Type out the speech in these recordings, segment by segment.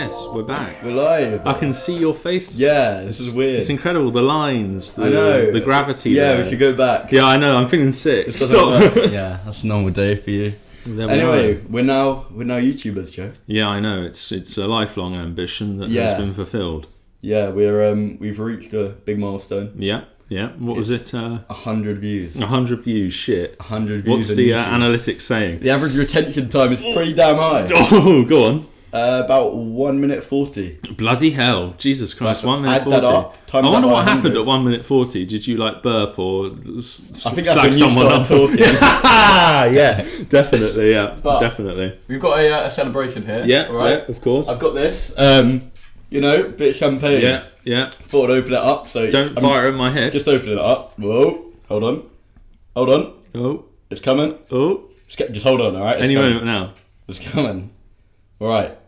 Yes, we're back. We're live. I can see your face. Yeah, this is weird. It's incredible. The lines, I know. the gravity. Yeah, there. we should go back. Yeah, I know. I'm feeling sick. Stop. Yeah, that's a normal day for you. Anyway, we're now YouTubers, Joe. Yeah, I know. It's a lifelong ambition that has been fulfilled. Yeah, we've reached a big milestone. Yeah. What was it? 100 views. 100 views. Shit. 100 views. What's the analytics saying? The average retention time is pretty damn high. Oh, go on. About 1 minute 40. Bloody hell. Jesus Christ, 1 minute 40. Add that up. I wonder what happened at 1 minute 40. Did you like burp or I think slag that's when you someone start up? talking. Yeah, definitely, yeah. But definitely. We've got a celebration here. Yeah, right? yeah, of course. I've got this. Bit of champagne. Yeah. Thought I'd open it up. So Don't fire at my head. Just open it up. Whoa. Hold on. Oh. It's coming. Oh. Just hold on, alright? Any moment now. It's coming. Alright.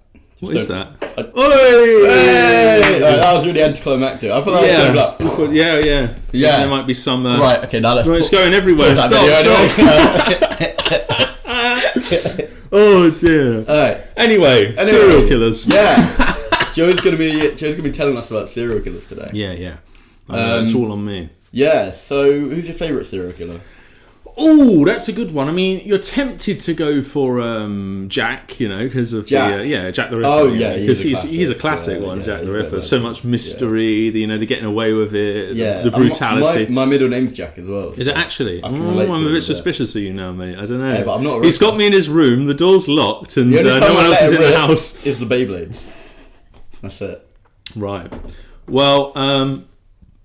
What is that? Hey! That was really anticlimactic. I thought that was going to be like... Yeah. There might be some... right, okay, now let's... it's going everywhere. Stop. Oh, dear. Alright. Anyway, serial killers. Yeah. Joe's gonna be telling us about serial killers today. Yeah. It's all on me. Yeah, so who's your favourite serial killer? Oh, that's a good one. I mean, you're tempted to go for Jack, because of Jack. Jack the Ripper. Oh yeah, because he's a classic one, Jack the Ripper. So much mystery, the getting away with it, the brutality. My middle name's Jack as well. Is it actually? I can relate I'm to a bit it suspicious of you now, mate. I don't know. Yeah, but I'm not. He's got me in his room. The door's locked, and no one else is in the house. It's the Beyblade. That's it. Right. Well,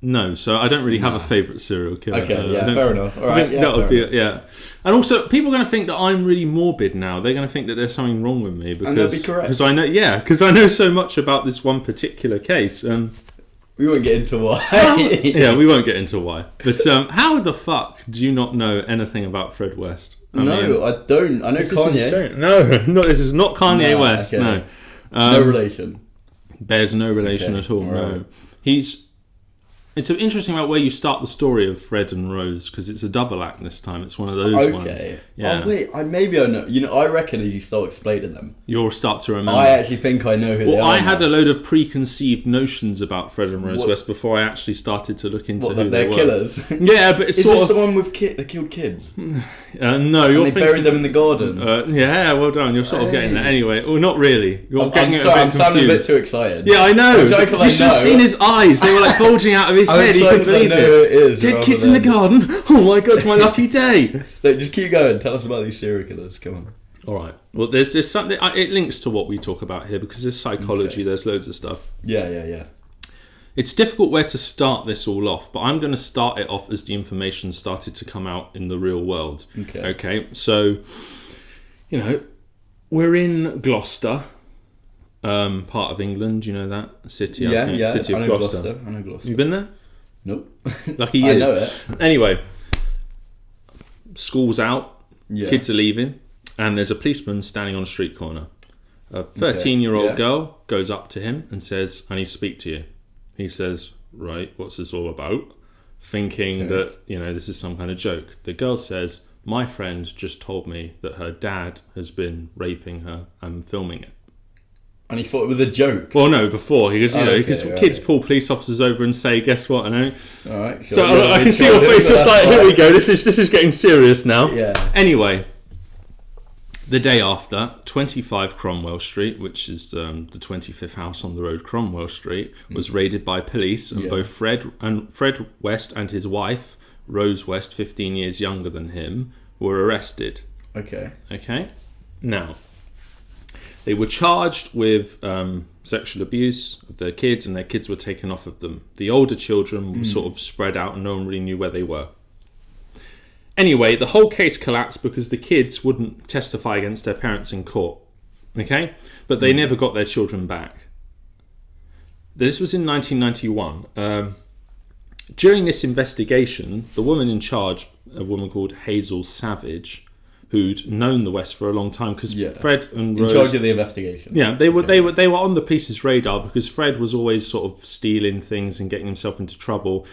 no. So I don't really have a favourite serial killer. Okay. Fair enough. All right. That would be And also, people are going to think that I'm really morbid now. They're going to think that there's something wrong with me because and they'll be correct. Because I know so much about this one particular case. We won't get into why. We won't get into why. But how the fuck do you not know anything about Fred West? I don't. I know Kanye. No, this is not Kanye West. Okay. No. No relation. Bears no relation at all. No. It's interesting about where you start the story of Fred and Rose because it's a double act this time. It's one of those ones. Yeah. Oh wait, maybe I know. I reckon as you start explaining them, you'll start to remember. I actually think I know who they are. I had a load of preconceived notions about Fred and Rose West before I actually started to look into who they were. They're killers. Yeah, but it's is sort this of the one with they killed kids? No, you're thinking... buried them in the garden. Yeah, well done. You're sort of getting there. Anyway, well, not really. I'm sounding a bit too excited. Yeah, I know. You should have seen his eyes. They were like bulging out of his head. He couldn't believe it. Dead kids in the garden. Oh my god, it's my lucky day. Look, just keep going. Tell us about these serial killers. Come on. All right. Well, there's something. It links to what we talk about here because there's psychology. Okay. There's loads of stuff. Yeah. It's difficult where to start this all off, but I'm going to start it off as the information started to come out in the real world. Okay. So, we're in Gloucester, part of England. You know that city? City of Gloucester. I know Gloucester. You been there? Nope. Lucky you. I know it. Anyway, school's out. Yeah. Kids are leaving, and there's a policeman standing on a street corner. A 13-year-old girl goes up to him and says, "I need to speak to you." He says, "Right, what's this all about?" Thinking that, this is some kind of joke. The girl says, "My friend just told me that her dad has been raping her and filming it." And he thought it was a joke. Well, no, before. He goes, because kids pull police officers over and say, "Guess what?" I know. All right. So I can see your face just like, here we go. This is getting serious now. Yeah. Anyway. The day after, 25 Cromwell Street, which is the 25th house on the road, Cromwell Street, was raided by police, and both Fred West and his wife, Rose West, 15 years younger than him, were arrested. Okay. Now, they were charged with sexual abuse of their kids, and their kids were taken off of them. The older children were sort of spread out, and no one really knew where they were. Anyway, the whole case collapsed because the kids wouldn't testify against their parents in court. Okay? But they never got their children back. This was in 1991. During this investigation, the woman in charge, a woman called Hazel Savage, who'd known the West for a long time, because Fred and Rose... In charge of the investigation. Yeah, they were on the police's radar because Fred was always sort of stealing things and getting himself into trouble.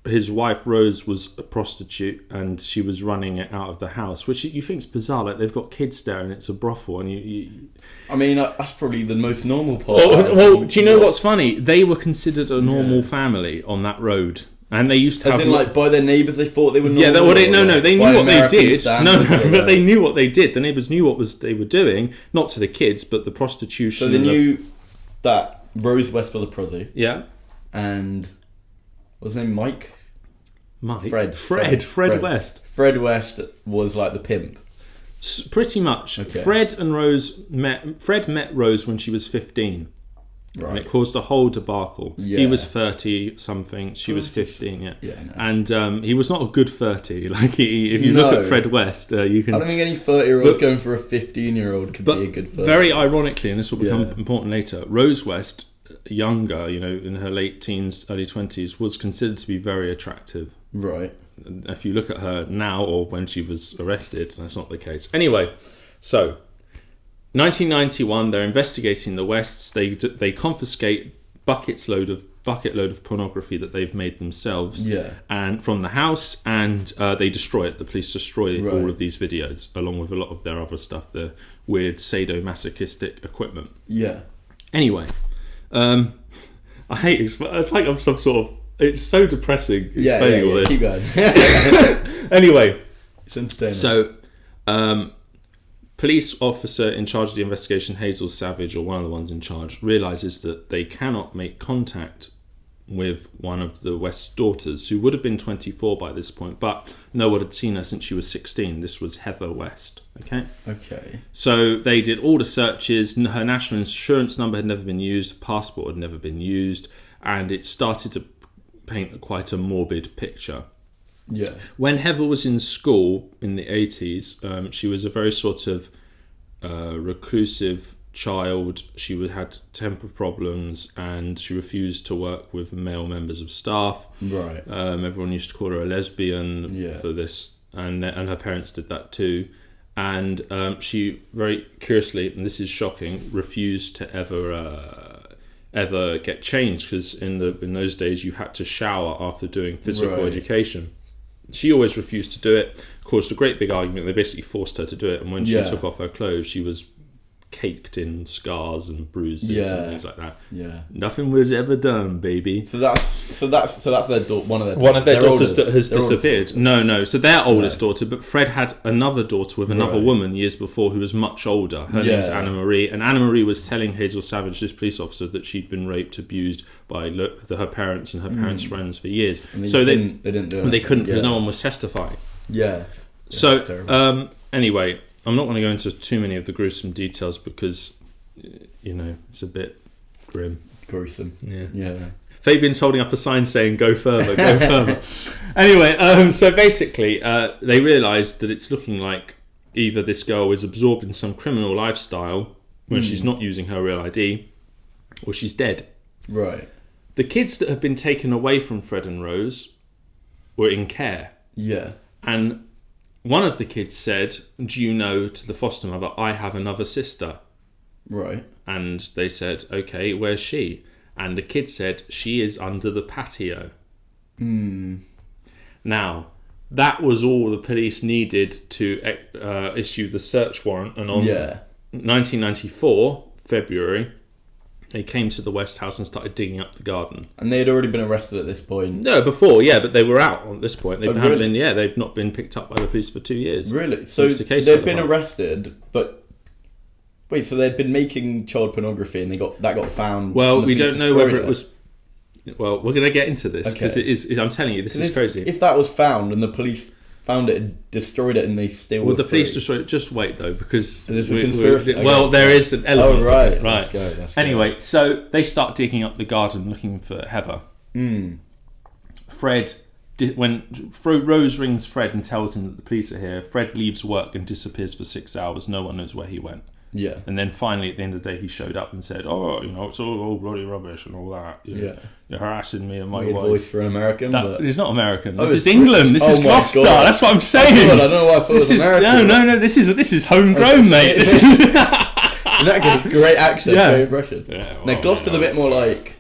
his wife Rose was a prostitute and she was running it out of the house, which you think's bizarre. Like, they've got kids there and it's a brothel, and I mean, that's probably the most normal part. Well, do you know what's funny? They were considered a normal family on that road. And they used to have... like, by their neighbours, they thought they were normal? Yeah, they knew what they did. But they knew what they did. The neighbours knew they were doing, not to the kids, but the prostitution. So they knew that Rose West was a prosy. Yeah. And... What's his name? Mike? Fred West. Fred West was like the pimp. Pretty much. Okay. Fred met Rose when she was 15. Right. And it caused a whole debacle. Yeah. He was 30 something, she was 15. Yeah. No. And he was not a good 30. Like, if you look at Fred West, you can... I don't think any 30-year-old going for a 15-year-old could be a good 30. Very ironically, and this will become important later, Rose West, younger, in her late teens, early 20s, was considered to be very attractive. Right. If you look at her now or when she was arrested, that's not the case. Anyway, so 1991, they're investigating the Wests. They confiscate bucket load of pornography that they've made themselves, and from the house, and they destroy it. The police destroy all of these videos along with a lot of their other stuff, the weird sadomasochistic equipment. Yeah. Anyway, I hate it. It's like I'm some sort of... It's so depressing explaining all this. Keep going. Anyway, it's entertaining. So, police officer in charge of the investigation, Hazel Savage, or one of the ones in charge, realises that they cannot make contact with one of the West's daughters, who would have been 24 by this point, but no one had seen her since she was 16. This was Heather West. Okay. So they did all the searches. Her national insurance number had never been used, passport had never been used, and it started to paint quite a morbid picture. Yeah. When Heather was in school in the 80s, she was a very sort of reclusive child. She had temper problems and she refused to work with male members of staff. Right. Everyone used to call her a lesbian for this, and her parents did that too. And she very curiously, and this is shocking, refused to ever get changed, because in those days you had to shower after doing physical education. She always refused to do it, caused a great big argument. They basically forced her to do it, and when she took off her clothes, she was caked in scars and bruises and things like that. Yeah, nothing was ever done, baby. So that's their one of their daughters that has disappeared. No. So their oldest daughter, but Fred had another daughter with another woman years before who was much older. Her name's Anna Marie, and Anna Marie was telling Hazel Savage, this police officer, that she'd been raped, abused by her parents and her parents' friends for years. So they didn't do it. They couldn't, because no one was testifying. Yeah. So anyway, I'm not going to go into too many of the gruesome details because, it's a bit grim. Gruesome. Yeah. Fabian's holding up a sign saying, go further, go further. Anyway, so basically, they realised that it's looking like either this girl is absorbed in some criminal lifestyle when she's not using her real ID, or she's dead. Right. The kids that have been taken away from Fred and Rose were in care. Yeah. And one of the kids said, do you know, to the foster mother, I have another sister. Right. And they said, okay, where's she? And the kid said, she is under the patio. Now, that was all the police needed to issue the search warrant. And on 1994, February, they came to the West House and started digging up the garden. And they had already been arrested at this point? No, before, but they were out at this point. They've not been picked up by the police for 2 years. Really? So they've been arrested, but... Wait, so they'd been making child pornography and that got found? Well, we don't know whether it was... Well, we're going to get into this, because I'm telling you, this is crazy. If that was found and the police found it and destroyed it and they still the police destroyed it. Just wait, though, because... There's a conspiracy. There is an element. Oh, right. Right. Let's go. Anyway, so they start digging up the garden looking for Heather. Fred... When Rose rings Fred and tells him that the police are here, Fred leaves work and disappears for 6 hours. No one knows where he went. Yeah. And then finally, at the end of the day, he showed up and said, "Oh, it's all bloody rubbish and all that. You're harassing me and my wife." Voice for an American. But... It's not American. This is England. This is Gloucester. That's what I'm saying. I don't know why I thought it was American. No. This is homegrown, mate. This is. In that case, great accent, great impression. Now Gloucester's a bit more like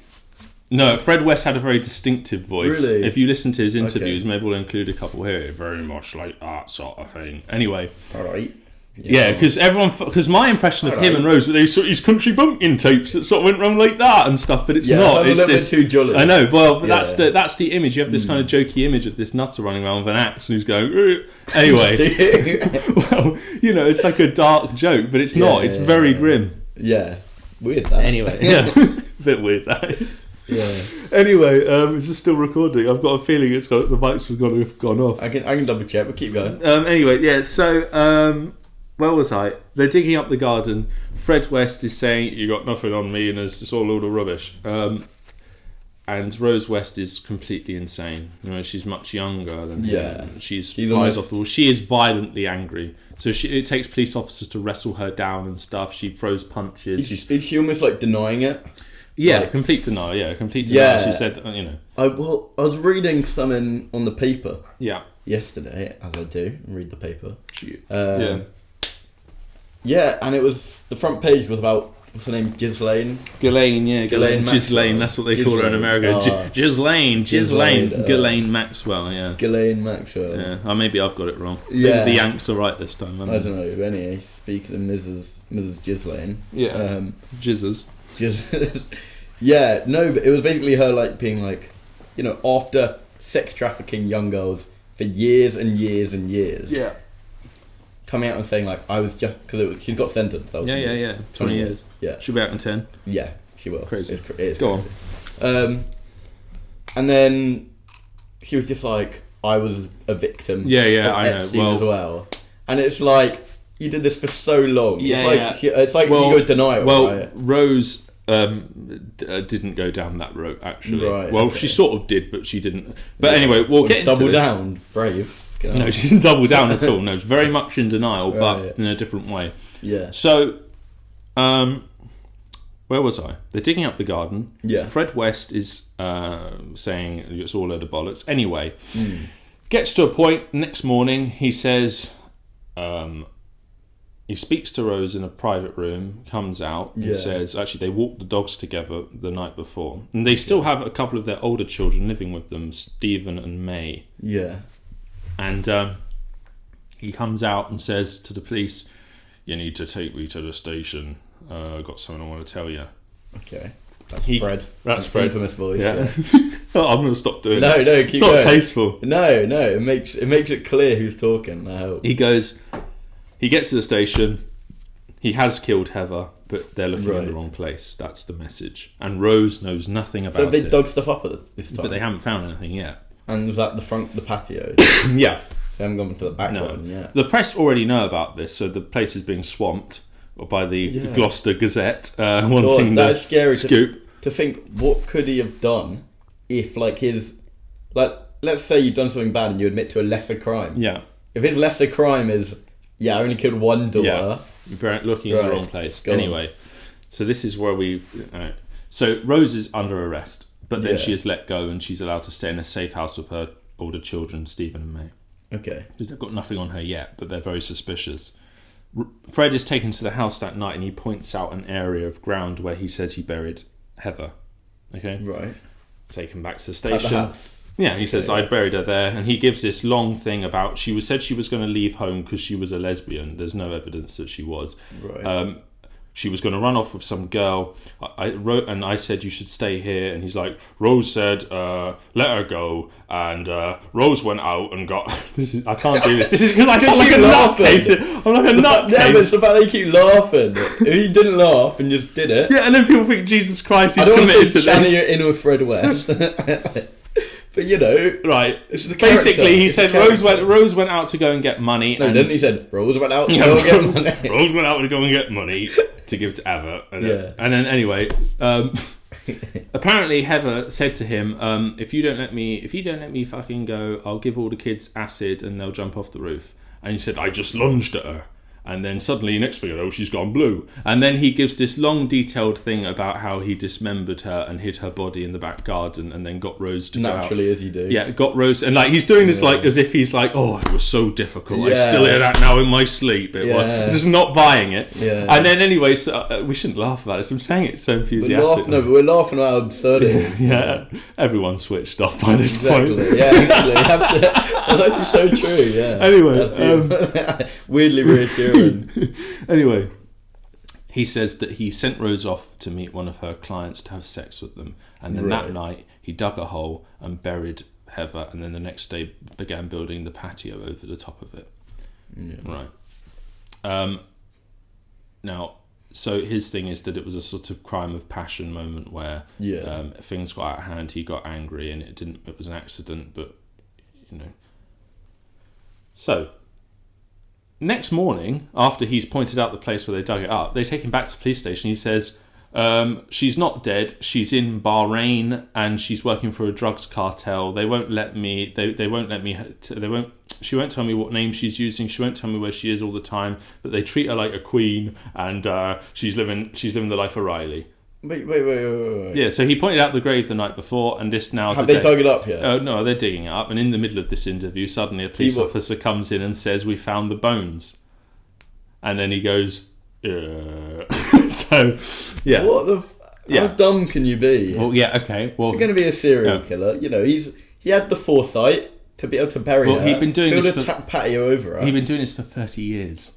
No, Fred West had a very distinctive voice. Really? If you listen to his interviews, maybe we'll include a couple here. Very much like that sort of thing. Anyway. All right. Yeah, because my impression of him and Rose were these country bumpkin tapes that sort of went wrong like that and stuff, but it's not. It's a little bit too jolly. I know. Well, that's the image. You have this kind of jokey image of this nutter running around with an axe and who's going. Anyway, well, it's like a dark joke, but it's not. It's very grim. Yeah, weird. That. Anyway, a bit weird that. Yeah. Anyway, is this still recording? I've got a feeling the mics have gone off. I can double check, but keep going. Anyway, yeah. So. Where was I? They're digging up the garden. Fred West is saying, "You got nothing on me," and it's all a load of rubbish. And Rose West is completely insane. She's much younger than him. She flies off the wall. She is violently angry. So it takes police officers to wrestle her down and stuff. She throws punches. Is she almost like denying it? Yeah, complete denial. Yeah, complete denial. Yeah. She said, I was reading something on the paper. Yeah. Yesterday, as I do, read the paper. Yeah. Yeah, and it was the front page was about what's her name, Ghislaine. Ghislaine, yeah, Ghislaine. That's what they call her in America. Ghislaine, Ghislaine Maxwell, yeah. Ghislaine Maxwell. Yeah, maybe I've got it wrong. Yeah, the Yanks are right this time. I don't know. Anyway, speaking of Mrs. Ghislaine. Yeah. Jizzers. Yeah, no, but it was basically her being after sex trafficking young girls for years and years and years. Yeah. Coming out and saying I was just because she's got sentenced. 20 years. Yeah, she'll be out in 10. Yeah, she will. Crazy. It's Go on. And then she was just I was a victim. Yeah, I Epstein know. As well, and it's you did this for so long. Yeah, it's ego denial. Well, right? Rose didn't go down that road actually. Right. Well, she sort of did, but she didn't. But anyway, we'll get into double down, brave. No, she didn't double down at all. No, it's very much in denial, but in a different way. Yeah. So, where was I? They're digging up the garden. Yeah. Fred West is saying it's all a load of bollocks. Anyway, gets to a point. Next morning, he says, he speaks to Rose in a private room, comes out and says, actually, they walked the dogs together the night before. And they still have a couple of their older children living with them, Stephen and May. Yeah. And he comes out and says to the police, "You need to take me to the station. I've got something I want to tell you." Okay. That's Fred. That's Fred. Infamous voice. Yeah. I'm going to stop doing it. No, keep going. It's not tasteful. No, it makes it clear who's talking. I hope. He gets to the station. He has killed Heather, but they're looking in the wrong place. That's the message. And Rose knows nothing about it. So they dug stuff up at this time? But they haven't found anything yet. And was that the patio? Yeah. They haven't gone to the back one yet. The press already know about this, so the place is being swamped by the Gloucester Gazette wanting the scary scoop. To think, what could he have done if, let's say you've done something bad and you admit to a lesser crime. Yeah. If his lesser crime is, I only killed one daughter. Yeah. You're looking in the wrong place. Anyway, so this is where so Rose is under arrest. But then she is let go and she's allowed to stay in a safe house with her older children, Stephen and May. Okay. Because they've got nothing on her yet, but they're very suspicious. Fred is taken to the house that night and he points out an area of ground where he says he buried Heather. Okay? Right. Taken back to the station. At the house. Yeah, he says, I buried her there. And he gives this long thing about said she was going to leave home because she was a lesbian. There's no evidence that she was. Right. She was going to run off with some girl. I said you should stay here, and he's like, Rose said, let her go, and Rose went out and got. I can't do this. This is because I sound like a nutcase. I'm like a nutcase. Yeah, but it's about they keep laughing. If he didn't laugh and just did it. Yeah, and then people think Jesus Christ, he's committed to this. I don't want to channel your inner Fred West. But right. Basically, he said Rose went out to go and get money. No, didn't he? Said Rose went out to go and get money. Rose went out to go and get money to give to Heather. And then anyway, apparently Heather said to him, "If you don't let me fucking go, I'll give all the kids acid and they'll jump off the roof." And he said, "I just lunged at her." And then suddenly, next thing you know, she's gone blue. And then he gives this long, detailed thing about how he dismembered her and hid her body in the back garden, and then got Rose to naturally, go out. as you do. Yeah, got Rose, and like he's doing this like as if he's like, oh, it was so difficult. I still hear that now in my sleep. It was just not buying it. Yeah. And then anyway, so, we shouldn't laugh about this. I'm saying it so enthusiastic. But we're laughing about how absurd it is. Yeah, everyone's switched off by this point. Yeah, exactly. That's actually so true. Yeah. Anyway, weirdly reassuring. Anyway, he says that he sent Rose off to meet one of her clients to have sex with them, and then that night he dug a hole and buried Heather, and then the next day began building the patio over the top of it. Yeah. Right. Now, so his thing is that it was a sort of crime of passion moment where things got out of hand. He got angry, and it was an accident, but you know. So, next morning, after he's pointed out the place where they dug it up, they take him back to the police station. He says, she's not dead. She's in Bahrain, and she's working for a drugs cartel. They won't let me. They won't let me. She won't tell me what name she's using. She won't tell me where she is all the time. But they treat her like a queen, and she's living the life of Riley. Wait. Yeah, so he pointed out the grave the night before, and this now... Have they dug it up yet? No, they're digging it up, and in the middle of this interview, suddenly a police officer comes in and says, we found the bones. And then he goes, So, yeah. What the... How dumb can you be? Well, yeah, okay. Well, if you're going to be a serial killer, you know, he had the foresight to be able to bury her, he'd been doing build a patio over her. He'd been doing this for 30 years.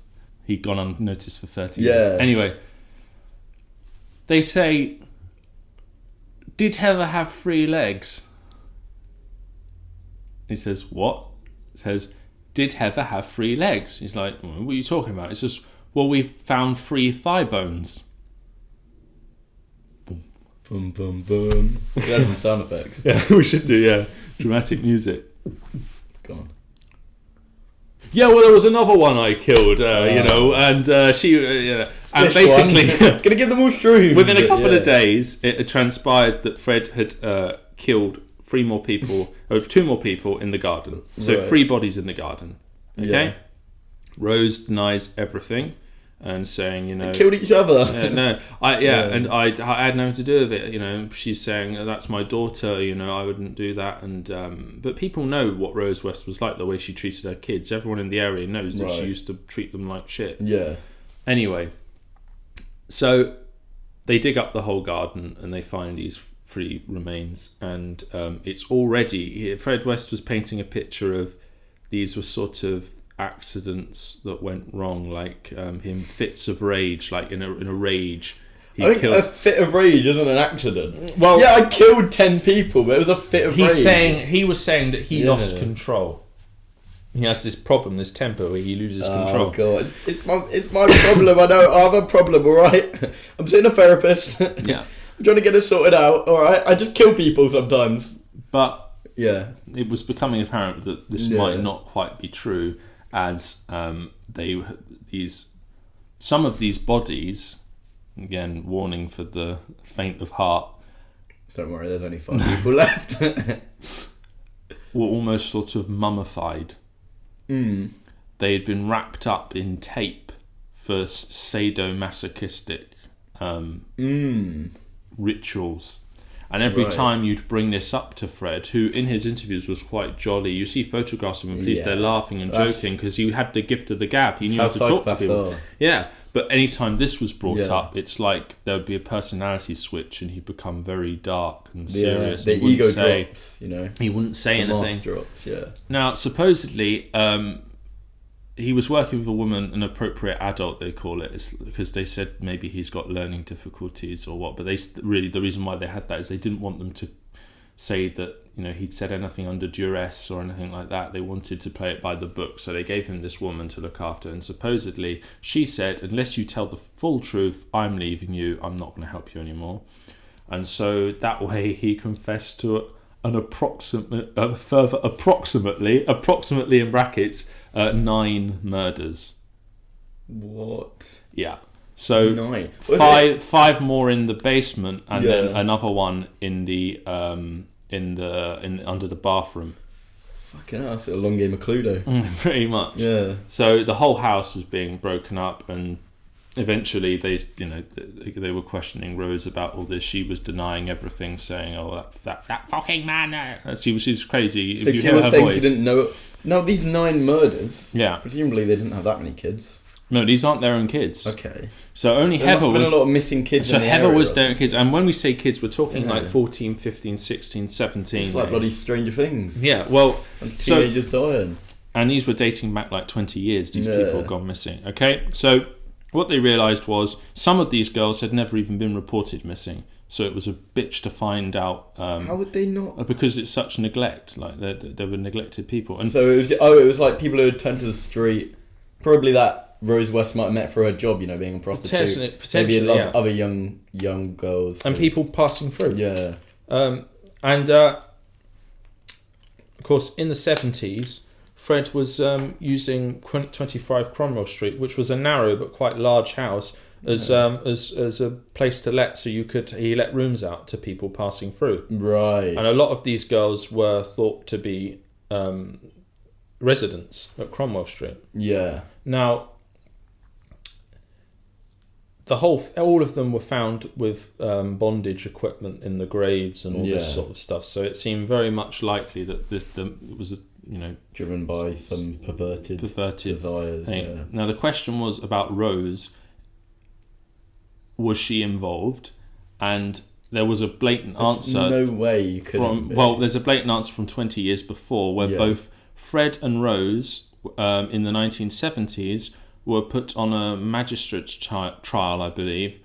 He'd gone unnoticed for 30 years. Anyway... They say, did Heather have 3 legs? He says, what? He says, did Heather have 3 legs? He's like, what are you talking about? It's just, well, we've found 3 thigh bones. Boom, boom, boom, boom. We had some sound effects. Yeah, we should do, dramatic music. Go on. Yeah, well, there was another one I killed, and she, and this basically... Gonna give them all shrooms. Within a couple of days, it had transpired that Fred had killed 2 more people in the garden. So 3 bodies in the garden. Okay? Yeah. Rose denies everything and saying, they killed each other. And I had nothing to do with it. She's saying, that's my daughter, I wouldn't do that. And but people know what Rose West was like, the way she treated her kids. Everyone in the area knows that she used to treat them like shit. Yeah. Anyway, so they dig up the whole garden and they find these 3 remains. And it's already... Fred West was painting a picture of these were sort of accidents that went wrong, like him fits of rage, like in a rage I think a fit of rage isn't an accident. Well, yeah, I killed 10 people, but it was a fit of rage. He was saying that he lost control. He has this problem, this temper where he loses control. Oh god, it's my problem. I know I have a problem. All right, I'm seeing a therapist. Yeah, I'm trying to get it sorted out. All right, I just kill people sometimes. But it was becoming apparent that this might not quite be true. As some of these bodies, again, warning for the faint of heart. Don't worry, there's only 5 people left. Were almost sort of mummified. They had been wrapped up in tape for sadomasochistic rituals. And every time you'd bring this up to Fred, who in his interviews was quite jolly, you see photographs of him at police, they're laughing and joking because he had the gift of the gab. He knew how to talk to people. Yeah, but anytime this was brought up, it's like there would be a personality switch and he'd become very dark and serious. The ego drops, He wouldn't say anything. Drops, Now, supposedly... he was working with a woman, an appropriate adult, they call it, because they said maybe he's got learning difficulties or what. But the reason why they had that is they didn't want them to say that he'd said anything under duress or anything like that. They wanted to play it by the book, so they gave him this woman to look after. And supposedly she said, "Unless you tell the full truth, I'm leaving you. I'm not going to help you anymore." And so that way he confessed to approximately in brackets. 9 murders. What? Yeah. So 9. Five more in the basement, and then another one in the under the bathroom. Fucking hell, that's a long game of Cluedo. Pretty much. Yeah. So the whole house was being broken up, and eventually they were questioning Rose about all this. She was denying everything, saying, "Oh, that fucking man." She was crazy. So if you she hear was her saying voice, she didn't know. No, these 9 murders. Yeah. Presumably they didn't have that many kids. No, these aren't their own kids. Okay. So only There Heather must have been was. a lot of missing kids. So in the Heather area was or their own kids, and when we say kids, we're talking Yeah. like 14, 15, 16, 17. It's like bloody Stranger Things. Yeah, well, And so teenagers dying. and these were dating back like 20 years. These Yeah. people had gone missing. Okay, so what they realised was some of these girls had never even been reported missing. So it was a bitch to find out. How would they not? Because it's such neglect. Like they were neglected people. And So it was like people who had turned to the street. Probably that Rose West might have met for her job, being a prostitute. Potentially, Maybe yeah. other young girls. And people passing through. Yeah. And of course, in the 70s, Fred was using 25 Cromwell Street, which was a narrow but quite large house, as a place to let. So he let rooms out to people passing through. Right. And a lot of these girls were thought to be residents at Cromwell Street. Yeah. Now, all of them were found with bondage equipment in the graves and all this sort of stuff. So it seemed very much likely that it was driven by some perverted desires. thing. Yeah. Now the question was about Rose. Was she involved? And there was a blatant answer. No way you couldn't. There's a blatant answer from 20 years before where both Fred and Rose in the 1970s were put on a magistrate's trial, I believe,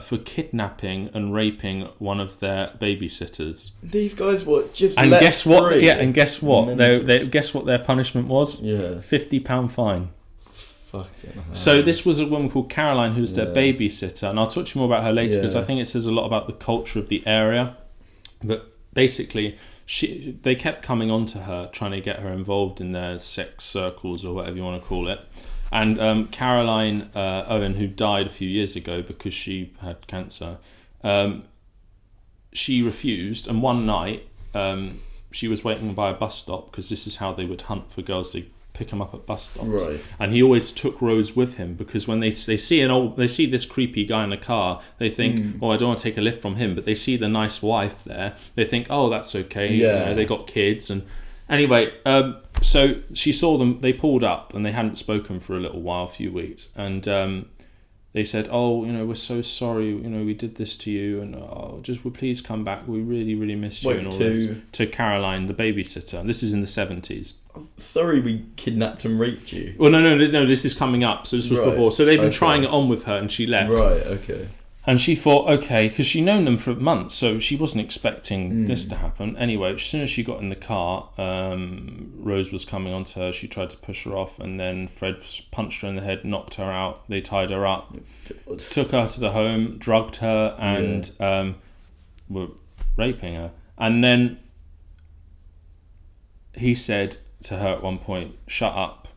for kidnapping and raping one of their babysitters. These guys were just and let guess what? free. Yeah, and guess what? Guess what their punishment was? Yeah. £50 fine. Fucking hell. So this was a woman called Caroline who was their babysitter, and I'll talk to you more about her later because I think it says a lot about the culture of the area. But basically, they kept coming on to her, trying to get her involved in their sex circles or whatever you want to call it. And Caroline Owen, who died a few years ago because she had cancer, she refused. And one night, she was waiting by a bus stop because this is how they would hunt for girls. They pick them up at bus stops. Right. And he always took Rose with him because when they see this creepy guy in a car, they think, I don't want to take a lift from him. But they see the nice wife there, they think, oh, that's okay. Yeah. They got kids. And anyway, so she saw them. They pulled up and they hadn't spoken for a little while, a few weeks, and they said, "Oh, we're so sorry. We did this to you, and please come back. We really, really miss you." To Caroline, the babysitter. This is in the 70s. Sorry, we kidnapped and raped you. Well, no. This is coming up. So this was before. So they've been trying it on with her, and she left. Right. Okay. And she thought, okay, because she'd known them for months, so she wasn't expecting this to happen. Anyway, as soon as she got in the car, Rose was coming onto her. She tried to push her off, and then Fred punched her in the head, knocked her out. They tied her up, took her to the home, drugged her, and were raping her. And then he said to her at one point, "Shut up,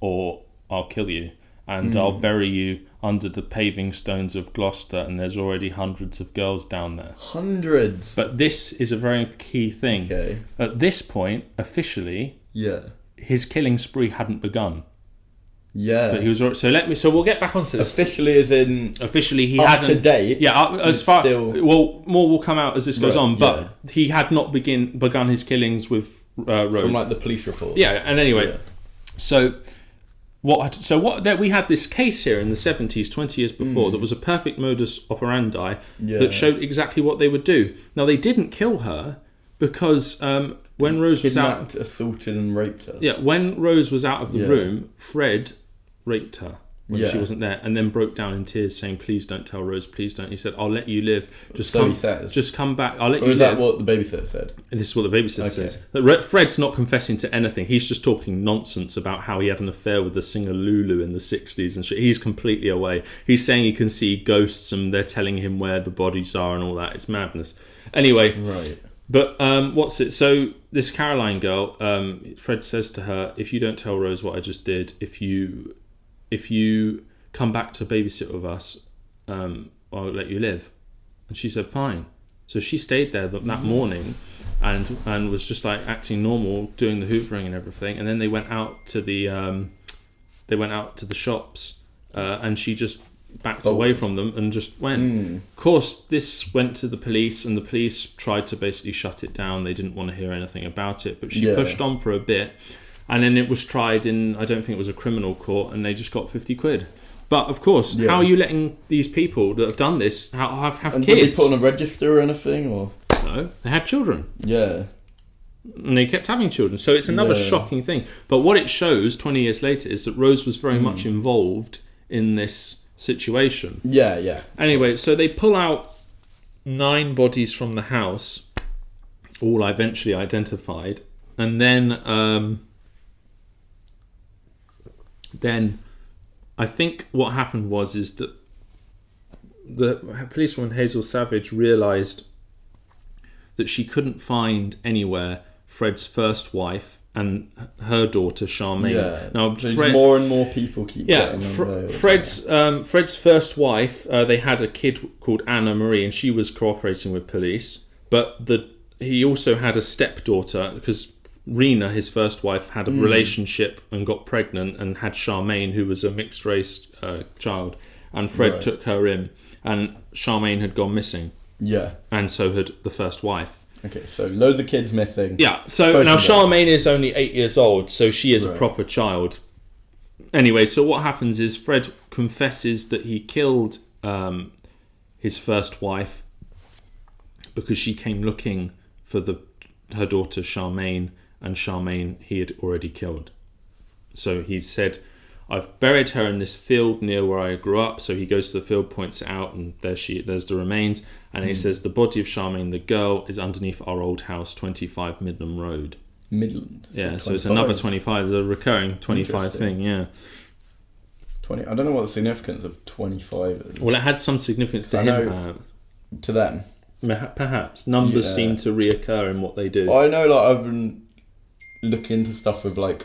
or I'll kill you, and I'll bury you under the paving stones of Gloucester, and there's already hundreds of girls down there." Hundreds. But this is a very key thing. Okay. At this point, officially, his killing spree hadn't begun. Yeah. But he was already, so we'll get back onto this. Officially, as in he up hadn't to date. Yeah, as far still... more will come out as this goes on. But he had not begun his killings with Rose from like the police report. Yeah, and anyway, so. We had this case here in the 70s, 20 years before, that was a perfect modus operandi that showed exactly what they would do. Now, they didn't kill her because when Rose was out... assaulted and raped her. Yeah, when Rose was out of the room, Fred raped her when she wasn't there, and then broke down in tears saying, "Please don't tell Rose, please don't." He said, "I'll let you live. Just come back. I'll let you live." Is that what the babysitter said? And this is what the babysitter says. That Fred's not confessing to anything. He's just talking nonsense about how he had an affair with the singer Lulu in the 60s and shit. He's completely away. He's saying he can see ghosts and they're telling him where the bodies are and all that. It's madness. Anyway. Right. But so this Caroline girl, Fred says to her, "If you don't tell Rose what I just did, if you come back to babysit with us, I'll let you live." And she said, "Fine." So she stayed there that morning, and was just like acting normal, doing the hoovering and everything. And then they went out to the shops, and she just backed away from them and just went. Of course, this went to the police, and the police tried to basically shut it down. They didn't want to hear anything about it, but she pushed on for a bit, and then it was tried in, I don't think it was a criminal court, and they just got 50 quid. But of course, how are you letting these people that have done this have and kids? Did they put on a register or anything, or no? They had children. Yeah. And they kept having children. So it's another shocking thing. But what it shows 20 years later is that Rose was very much involved in this situation. Yeah. Anyway, so they pull out 9 bodies from the house, all eventually identified. And then I think what happened is that the policewoman Hazel Savage realised that she couldn't find anywhere Fred's first wife and her daughter Charmaine. Yeah. Now, more and more people keep getting on Fred's first wife. They had a kid called Anna Marie, and she was cooperating with police. But he also had a stepdaughter because Rena, his first wife, had a relationship and got pregnant and had Charmaine, who was a mixed race child, and Fred took her in, and Charmaine had gone missing. Yeah. And so had the first wife. Okay, so loads of kids missing. Yeah, so now Charmaine is only 8 years old, so she is a proper child. Anyway, so what happens is Fred confesses that he killed his first wife because she came looking for her daughter Charmaine, and Charmaine he had already killed. So he said, I've buried her in this field near where I grew up. So he goes to the field, points it out, and there's the remains. And he says, the body of Charmaine, the girl, is underneath our old house, 25 Midland Road. Midland? So it's another 25, the recurring 25 thing, yeah. 20. I don't know what the significance of 25 is. Well, it had some significance to him, perhaps. To them? Perhaps. Numbers seem to reoccur in what they do. I know, I've been looking into stuff with, have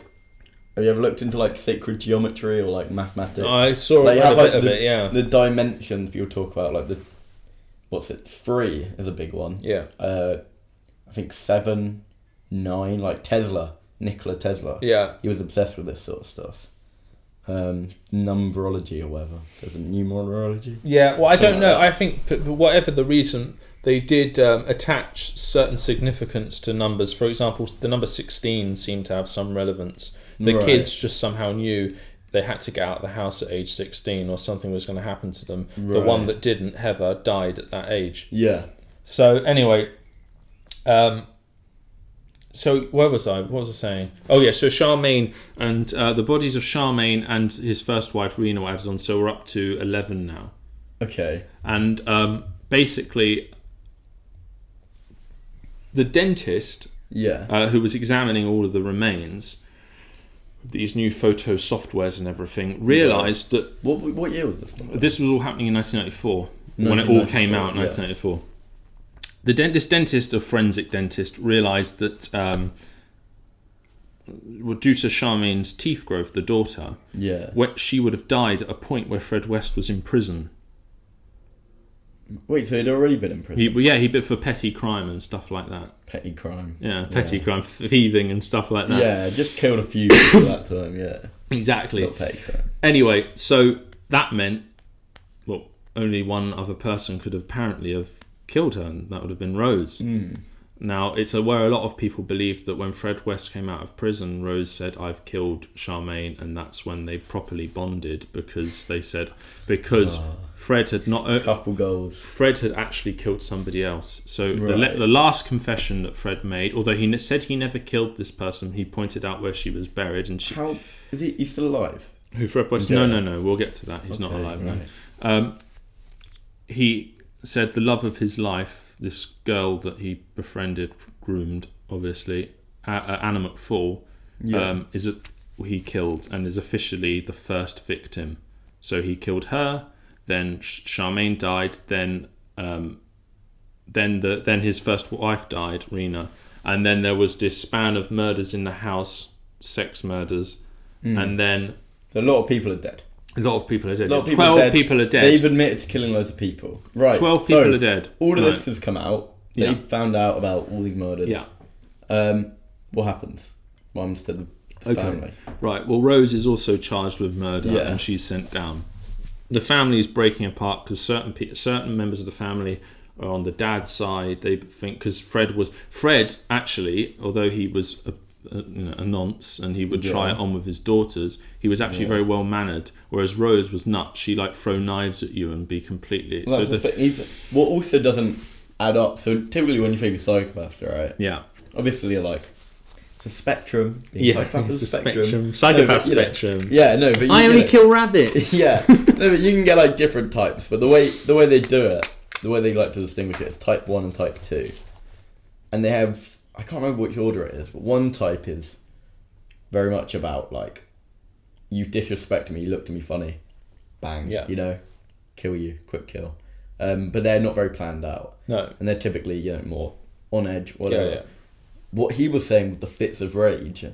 you ever looked into, sacred geometry or, mathematics? I saw a bit of it, yeah. The dimensions people talk about, 3 is a big one. Yeah. I think 7, 9, Tesla, Nikola Tesla. Yeah. He was obsessed with this sort of stuff. Numberology or whatever. There's a numerology. Yeah, well, I don't know. I think whatever the reason, they did attach certain significance to numbers. For example, the number 16 seemed to have some relevance. The kids just somehow knew they had to get out of the house at age 16 or something was going to happen to them. The one that didn't, Heather, died at that age. Yeah. So anyway, so where was I? What was I saying? Oh yeah, so Charmaine and the bodies of Charmaine and his first wife Rena were added on, so we're up to 11 now. Okay. And basically, the dentist, who was examining all of the remains, these new photo softwares and everything, realised that... What year was this? This was all happening in 1994, when it all came out in 1994. This dentist, a forensic dentist, realised that due to Charmaine's teeth growth, the daughter, she would have died at a point where Fred West was in prison. Wait, so he'd already been in prison? He bit for petty crime and stuff like that. Petty crime. Yeah, petty crime, thieving and stuff like that. Yeah, just killed a few people that time, yeah. Exactly. Not petty crime. Anyway, so that meant, only one other person could apparently have killed her, and that would have been Rose. Now, it's where a lot of people believe that when Fred West came out of prison, Rose said, I've killed Charmaine, and that's when they properly bonded, because they said, Fred had not... couple goals. Fred had actually killed somebody else. So the last confession that Fred made, although he said he never killed this person, he pointed out where she was buried, and she... How... Is he still alive? Who, Fred West? No, we'll get to that. He's not alive now. He said the love of his life, this girl that he befriended, groomed, obviously, Anna McFall, he killed and is officially the first victim. So he killed her, then Charmaine died, then his first wife died, Rena, and then there was this span of murders in the house, sex murders, and then... A lot of people are dead. A lot of people are dead. 12 people are dead. They've admitted to killing loads of people. Right. 12 people are dead. All of this has come out. They found out about all these murders. Yeah. What happens? Mum's to the family. Right. Well, Rose is also charged with murder, and she's sent down. The family is breaking apart because certain members of the family are on the dad's side. They think because Fred actually, although he was a nonce and he would try it on with his daughters, he was actually very well mannered. Whereas Rose was nuts. She throw knives at you and be completely. Well, so what also doesn't add up. So typically when you think of psychopaths, right? Yeah. Obviously, you're like. It's a spectrum. Psychopath is a spectrum. Psychopath spectrum. Yeah, no, but I only kill rabbits. Yeah, no, but you can get different types. But the way they do it, the way they like to distinguish it is type 1 and type 2, and they have I can't remember which order it is, but one type is very much about you've disrespected me, you looked at me funny, bang, kill you, quick kill. But they're not very planned out. No, and they're typically more on edge, whatever. Yeah. What he was saying with the fits of rage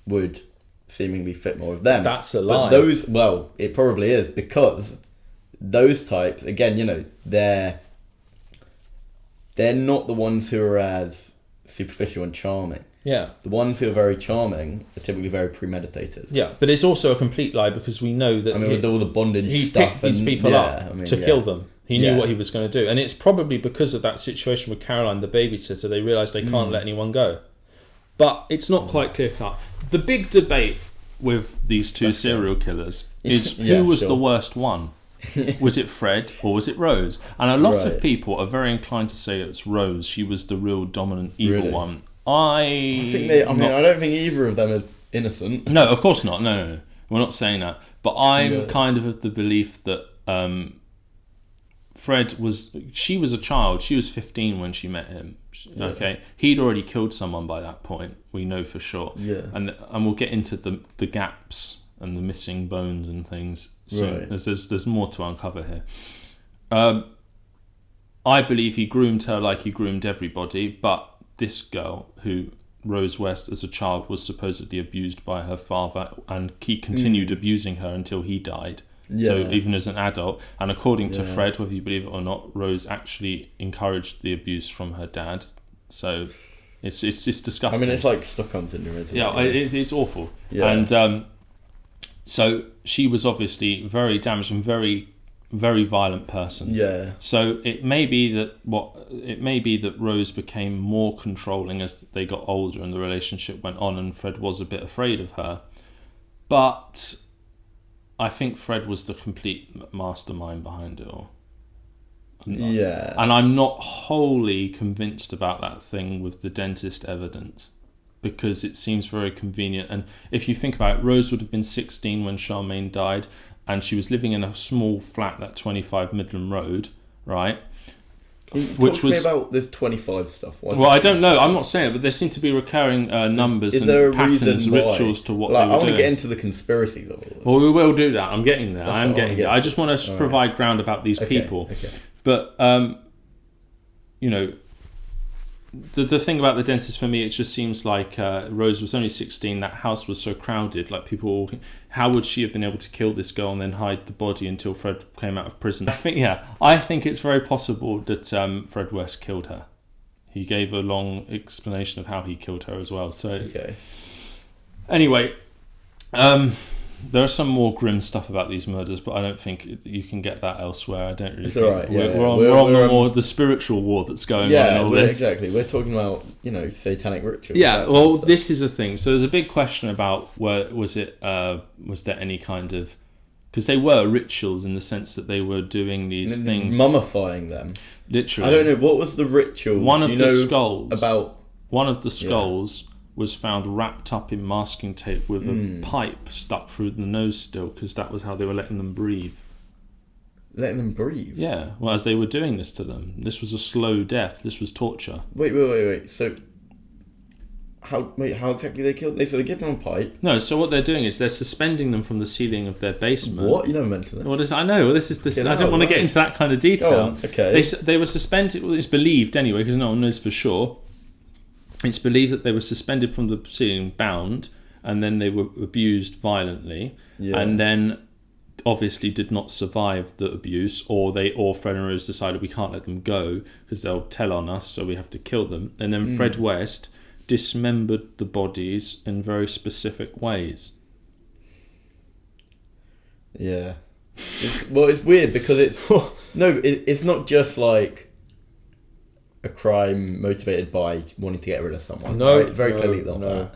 would seemingly fit more with them. That's a lie. But it probably is, because those types, again, they're not the ones who are as superficial and charming. Yeah. The ones who are very charming are typically very premeditated. Yeah, but it's also a complete lie because we know that with all the bondage he stuff, picked these people up to kill them. He knew what he was going to do. And it's probably because of that situation with Caroline, the babysitter, they realised they can't let anyone go. But it's not quite clear cut. The big debate with these two serial killers is who was the worst one? Was it Fred or was it Rose? And a lot of people are very inclined to say it's Rose. She was the real dominant evil one. I don't think either of them are innocent. No, of course not. No. We're not saying that. But I'm kind of the belief that she was a child. She was 15 when she met him. Okay, he'd already killed someone by that point. We know for sure. Yeah, and we'll get into the gaps and the missing bones and things soon. Right. There's more to uncover here. I believe he groomed her like he groomed everybody, but this girl, who Rose West as a child was supposedly abused by her father, and he continued abusing her until he died. Yeah. So even as an adult, and according to Fred, whether you believe it or not, Rose actually encouraged the abuse from her dad. So it's disgusting. I mean, it's like Stockholm syndrome, isn't it? Yeah, it's awful. Yeah. And so she was obviously very damaged and very, very violent person. Yeah. So it may be that Rose became more controlling as they got older and the relationship went on, and Fred was a bit afraid of her. But I think Fred was the complete mastermind behind it all. Yeah. And I'm not wholly convinced about that thing with the dentist evidence, because it seems very convenient. And if you think about it, Rose would have been 16 when Charmaine died, and she was living in a small flat at 25 Midland Road, right? Talk to me about this 25 stuff. I don't know. I'm not saying it, but there seem to be recurring numbers and patterns, rituals to what they were doing. I want to get into the conspiracies of all this. Well, we will do that. I'm getting there. I am getting there. I just want to provide ground about these people. Okay. But, the thing about the dentist for me, it just seems like Rose was only 16. That house was so crowded. Like people, how would she have been able to kill this girl and then hide the body until Fred came out of prison? I think it's very possible that Fred West killed her. He gave a long explanation of how he killed her as well. So anyway, there are some more grim stuff about these murders, but I don't think you can get that elsewhere. I don't really. It's think all right. We're on the spiritual war that's going on. In all this. Exactly. We're talking about satanic rituals. Yeah. Well, this is a thing. So there's a big question about was there any kind of, because they were rituals in the sense that they were doing these things, mummifying them. Literally. I don't know what was the ritual. One of the skulls Yeah. was found wrapped up in masking tape with a pipe stuck through the nose still, because that was how they were letting them breathe. Letting them breathe? Yeah, well, as they were doing this to them. This was a slow death. This was torture. Wait. So, how exactly they killed them? So they give them a pipe? No, so what they're doing is they're suspending them from the ceiling of their basement. What? You never mentioned this. I know. This is. I don't want to get into that kind of detail. Go on. Okay. They were suspended. Well, it's believed anyway, because no one knows for sure. It's believed that they were suspended from the ceiling, bound, and then they were abused violently. Yeah. And then obviously did not survive the abuse, or Fred and Rose decided we can't let them go because they'll tell on us, so we have to kill them. And then Fred West dismembered the bodies in very specific ways. Yeah. It's weird because it's not just like a crime motivated by wanting to get rid of someone. No, right? Very clearly not that.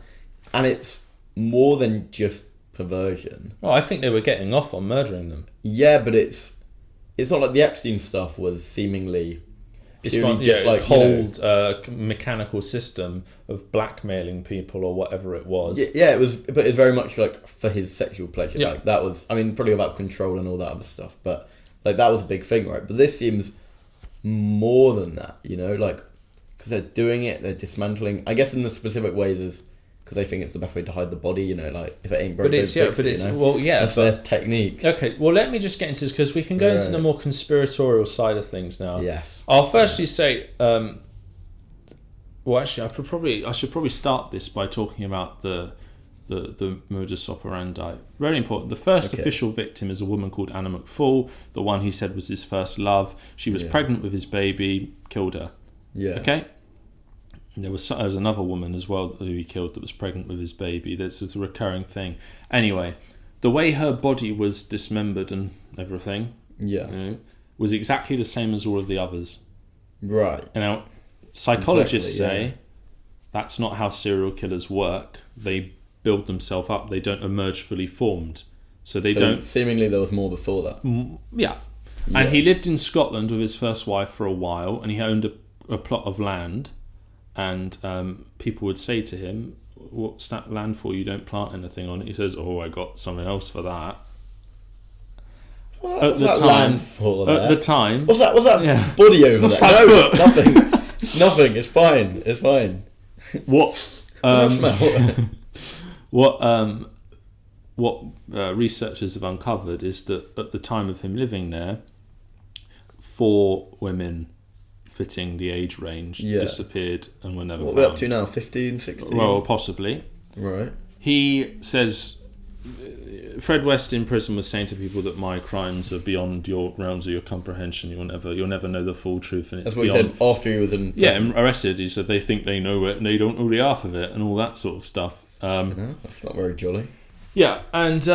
And it's more than just perversion. Well, I think they were getting off on murdering them. Yeah, but it's not like the Epstein stuff was seemingly purely just like cold mechanical system of blackmailing people or whatever it was. Yeah, it was, but it's very much like for his sexual pleasure. Yeah. Like that was, I mean, probably about control and all that other stuff, but like that was a big thing, right? But this seems more than that, like because they're doing it, they're dismantling. I guess in the specific ways is because they think it's the best way to hide the body. Like if it ain't broke, that's their technique. Okay, well, let me just get into this because we can go into the more conspiratorial side of things now. Yes. I'll firstly say, well, actually, I should probably start this by talking about the modus operandi. Very important. The first official victim is a woman called Anna McFall, the one he said was his first love. She was pregnant with his baby, killed her. Yeah. Okay. There was another woman as well who he killed that was pregnant with his baby. This is a recurring thing. Anyway, the way her body was dismembered and everything, was exactly the same as all of the others. Right. And now, psychologists say that's not how serial killers work. They build themselves up. They don't emerge fully formed. So don't. Seemingly, there was more before that. Yeah. And he lived in Scotland with his first wife for a while, and he owned a plot of land. And people would say to him, "What's that land for? You don't plant anything on it." He says, "Oh, I got something else for that." What's that land for? At the time, what's that body over what's there? That foot? Nothing. It's nothing. It's fine. It's fine. What? Smell? What researchers have uncovered is that at the time of him living there, 4 women fitting the age range disappeared and were never found. What are we up to now? 15, 16? Well, possibly. Right. He says, Fred West in prison was saying to people that my crimes are beyond your realms of your comprehension. You'll never know the full truth. And that's what he said after he was in prison. Yeah, arrested. He said they think they know it and they don't know the half of it and all that sort of stuff. That's not very jolly. Yeah, and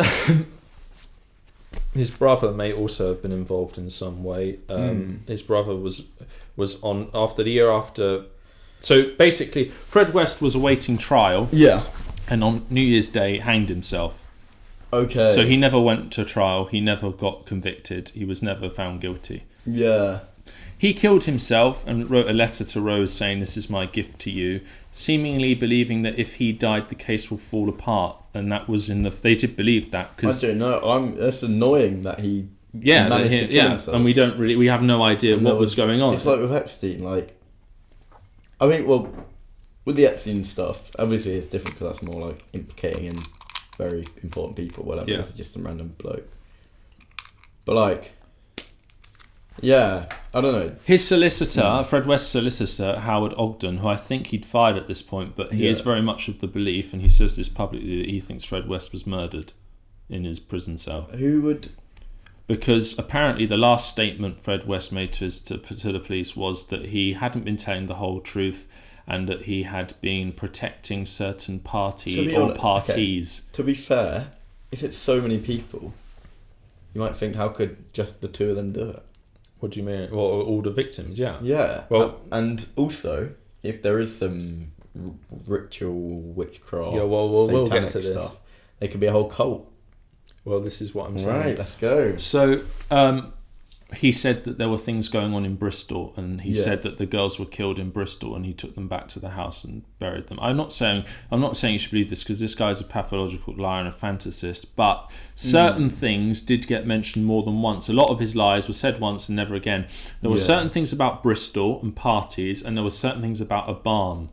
his brother may also have been involved in some way. His brother was on after the year after. So basically, Fred West was awaiting trial. Yeah. And on New Year's Day, hanged himself. Okay. So he never went to trial. He never got convicted. He was never found guilty. Yeah. He killed himself and wrote a letter to Rose saying, "This is my gift to you," seemingly believing that if he died, the case will fall apart. And that was they did believe that. Cause, I don't know. That's annoying that he managed to kill himself. And we have no idea what was going on. It's like with Epstein. Like, I think, well, with the Epstein stuff, obviously it's different because that's more like implicating in very important people. Whatever. It's just some random bloke. But like. Yeah, I don't know. His solicitor, Fred West's solicitor, Howard Ogden, who I think he'd fired at this point, but he is very much of the belief, and he says this publicly, that he thinks Fred West was murdered in his prison cell. Who would? Because apparently the last statement Fred West made to the police was that he hadn't been telling the whole truth and that he had been protecting certain parties. Okay. To be fair, if it's so many people, you might think, how could just the 2 of them do it? What do you mean? Well, all the victims, yeah. Yeah. Well, and also, if there is some ritual witchcraft, we'll get to stuff, this. They could be a whole cult. Well, this is what I'm saying. Right, let's go. So, he said that there were things going on in Bristol, and he said that the girls were killed in Bristol, and he took them back to the house and buried them. I'm not saying you should believe this, because this guy's a pathological liar and a fantasist, but certain things did get mentioned more than once. A lot of his lies were said once and never again. There were certain things about Bristol and parties, and there were certain things about a barn.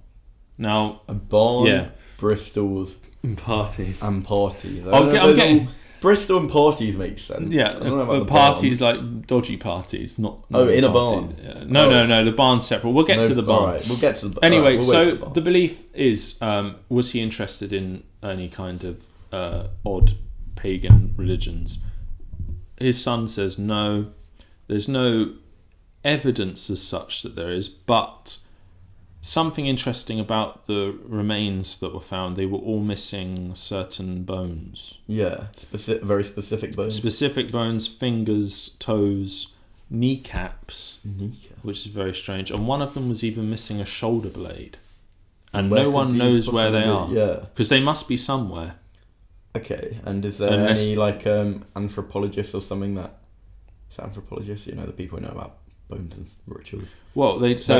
Now, a barn, Bristol's and parties. I'm getting. Bristol and parties make sense. Yeah, but parties like dodgy parties, not in a barn. Yeah. No, the barn's separate. We'll get to the barn. All right, we'll get to the barn. Anyway, we'll so the belief is, was he interested in any kind of odd pagan religions? his son says no. There's no evidence as such that there is, but something interesting about the remains that were found, they were all missing certain bones. Yeah, very specific bones. Specific bones, fingers, toes, kneecaps, which is very strange. And one of them was even missing a shoulder blade. And no one knows where they are. Yeah. Because they must be somewhere. Okay, and is there any like anthropologists or something that... Is that anthropologists? You know, the people who know about bones and rituals. Well, there's a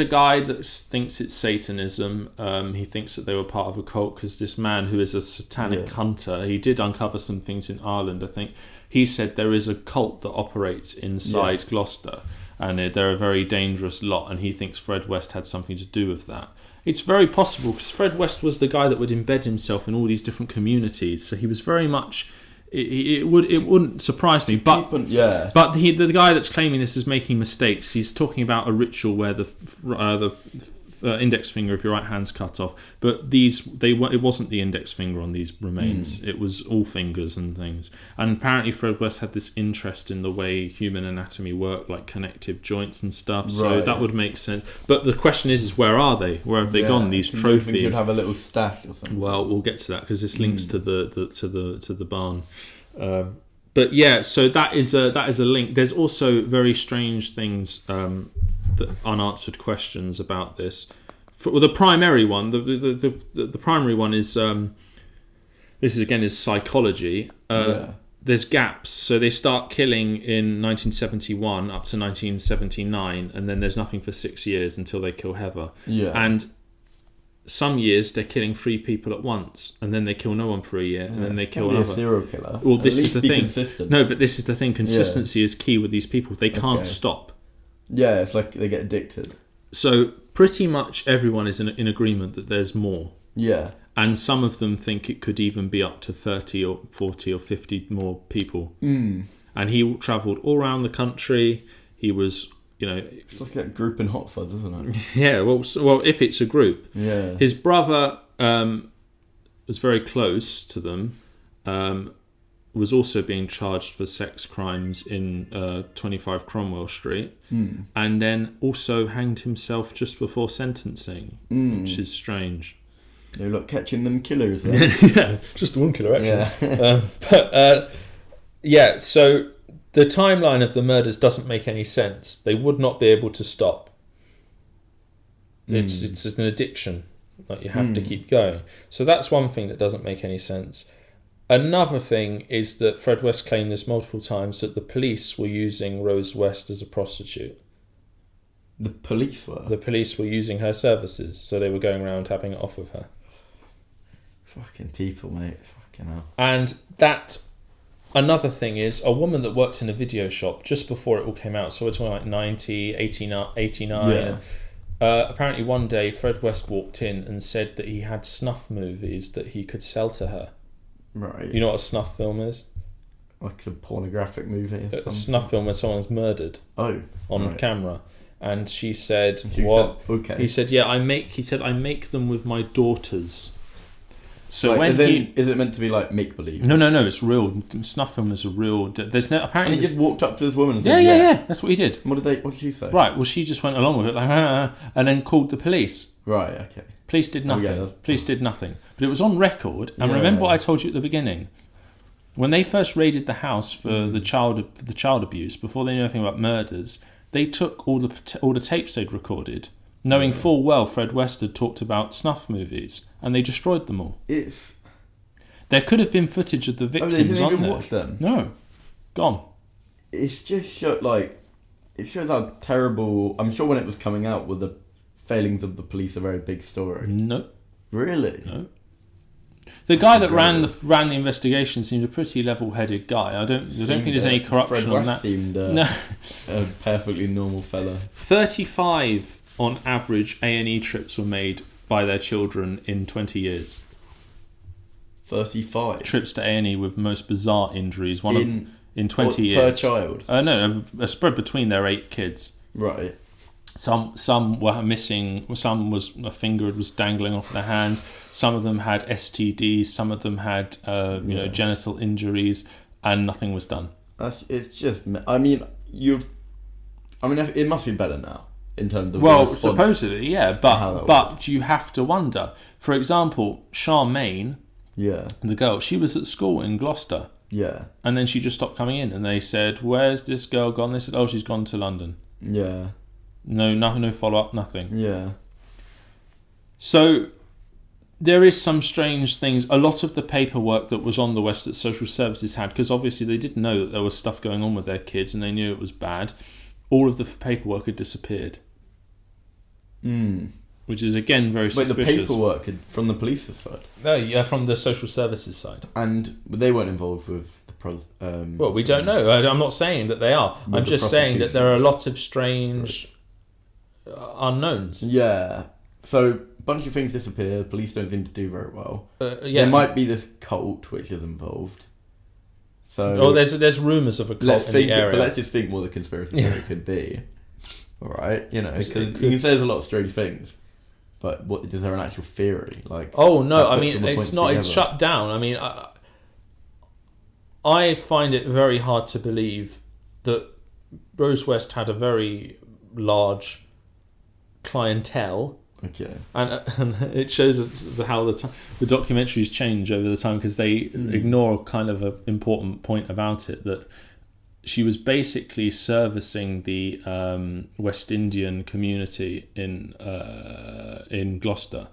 guy that thinks it's Satanism. He thinks that they were part of a cult because this man who is a satanic hunter, he did uncover some things in Ireland, I think. He said there is a cult that operates inside Gloucester, and they're a very dangerous lot, and he thinks Fred West had something to do with that. It's very possible because Fred West was the guy that would embed himself in all these different communities, so he was very much... It wouldn't surprise me, but the guy that's claiming this is making mistakes. He's talking about a ritual where the index finger of your right hand's cut off, but it wasn't the index finger on these remains. It was all fingers and things. And apparently Fred West had this interest in the way human anatomy worked, like connective joints and stuff. So that would make sense. But the question is where are they? Where have they gone? These trophies. You could have a little stash or something. Well, we'll get to that because this links to the barn. But yeah, so that is a link. There's also very strange things, unanswered questions about this. For the primary one, the primary one is this is psychology. There's gaps, so they start killing in 1971 up to 1979, and then there's nothing for 6 years until they kill Heather. And some years they're killing 3 people at once, and then they kill no one for a year, and then they kill another. A serial killer. Well, this is the thing. Consistent. No, but this is the thing. Consistency is key with these people. They can't stop. Yeah, it's like they get addicted. So pretty much everyone is in agreement that there's more. Yeah. And some of them think it could even be up to 30 or 40 or 50 more people. And he travelled all around the country. He was... it's like a group in Hot Fuzz, isn't it? Yeah, well, if it's a group. Yeah. His brother was very close to them, was also being charged for sex crimes in 25 Cromwell Street, and then also hanged himself just before sentencing, which is strange. They're like catching them killers there. Yeah, just one killer, actually. Yeah. So... the timeline of the murders doesn't make any sense. They would not be able to stop. It's an addiction. Like you have to keep going. So that's one thing that doesn't make any sense. Another thing is that Fred West claimed this multiple times that the police were using Rose West as a prostitute. The police were? The police were using her services, so they were going around having it off with her. Fucking people, mate. Fucking hell. And that... Another thing is a woman that worked in a video shop just before it all came out, so we're talking like 90, 89. Apparently one day Fred West walked in and said that he had snuff movies that he could sell to her. Right. You know what a snuff film is? Like a pornographic movie or something? A snuff film where someone's murdered on camera. And she said, "What?" Okay. He said, "Yeah, I make them with my daughters." So like, when is it meant to be like make believe? No, it's real. Snuff film is a real. There's no apparently. And he just walked up to this woman and said, "Yeah, that's what he did." What did she say? Right. Well, she just went along with it, like, and then called the police. Right. Okay. Police did nothing. Police did nothing. But it was on record. And remember what I told you at the beginning, when they first raided the house for the child abuse, before they knew anything about murders, they took all the tapes they'd recorded, knowing full well Fred West had talked about snuff movies, and they destroyed them all. There could have been footage of the victims they didn't on even there. watch them? No. Gone. It's just it shows how terrible... I'm sure when it was coming out, were the failings of the police a very big story? No. Really? No. The guy that ran the investigation seemed a pretty level-headed guy. I don't think there's any corruption Fred on West that. Seemed a perfectly normal fella. 35 on average A&E trips were made by their children in 20 years. 35 trips to A&E with most bizarre injuries. In 20 years per child. No, a spread between their 8 kids. Right. Some were missing. Some was a finger was dangling off the hand. Some of them had STDs. Some of them had genital injuries, and nothing was done. It's just. I mean, it must be better now in terms of supposedly, yeah. But you have to wonder. For example, Charmaine, the girl, she was at school in Gloucester. Yeah. And then she just stopped coming in, and they said, "Where's this girl gone?" They said, "Oh, she's gone to London." Yeah. No follow up, nothing. Yeah. So there is some strange things. A lot of the paperwork that was on the West that social services had, because obviously they did know that there was stuff going on with their kids, and they knew it was bad. All of the paperwork had disappeared. Which is again very suspicious. Wait, the paperwork from the police's side? No, yeah, from the social services side. And they weren't involved with the well, we don't know. I'm not saying that they are. I'm just saying that there are lots of strange unknowns. Yeah. So a bunch of things disappear. Police don't seem to do very well. There might be this cult which is involved. So there's rumours of a cult in the area. But let's just think what the conspiracy theory could be. All right, because you can say there's a lot of strange things, but is there an actual theory? Like, oh no, I mean it's not. Together? It's shut down. I mean, I find it very hard to believe that Rose West had a very large clientele. Okay. And it shows how the documentaries change over the time, because they ignore kind of an important point about it, that she was basically servicing the West Indian community in Gloucester.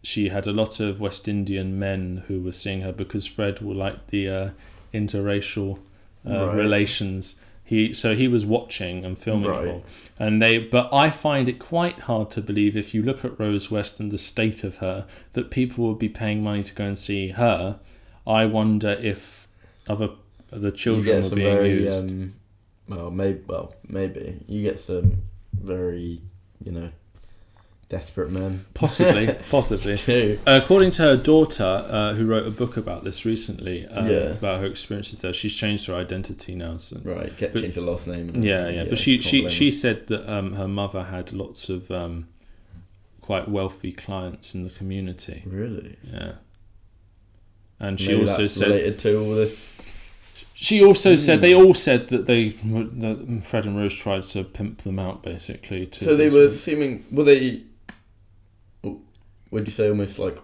She had a lot of West Indian men who were seeing her because Fred liked the interracial relations. He was watching and filming it all. But I find it quite hard to believe, if you look at Rose West and the state of her, that people would be paying money to go and see her. I wonder if the children were being used. Maybe you get some very, desperate men. Possibly. Too. According to her daughter, who wrote a book about this recently, about her experiences there, she's changed her identity now. So, changed her last name. But she said that her mother had lots of quite wealthy clients in the community. Really? Yeah. And she also said related to all this. She also said they all said that that Fred and Rose tried to pimp them out, basically. So they were seeming. Were they? Would you say almost like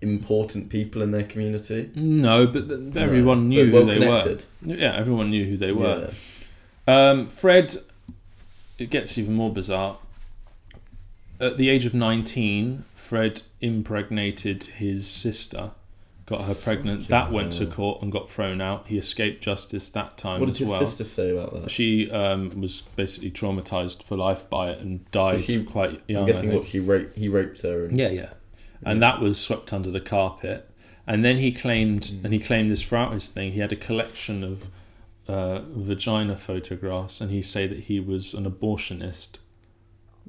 important people in their community? No, but everyone knew who they were. Yeah, everyone knew who they were. Yeah. Fred, it gets even more bizarre. At the age of 19, Fred impregnated his sister, got her pregnant. That went to court and got thrown out. He escaped justice that time as well. What did his sister say about that? She was basically traumatised for life by it and died quite young. I'm guessing he raped her. Yeah. And that was swept under the carpet. And then he claimed this throughout his thing. He had a collection of vagina photographs, and he said that he was an abortionist.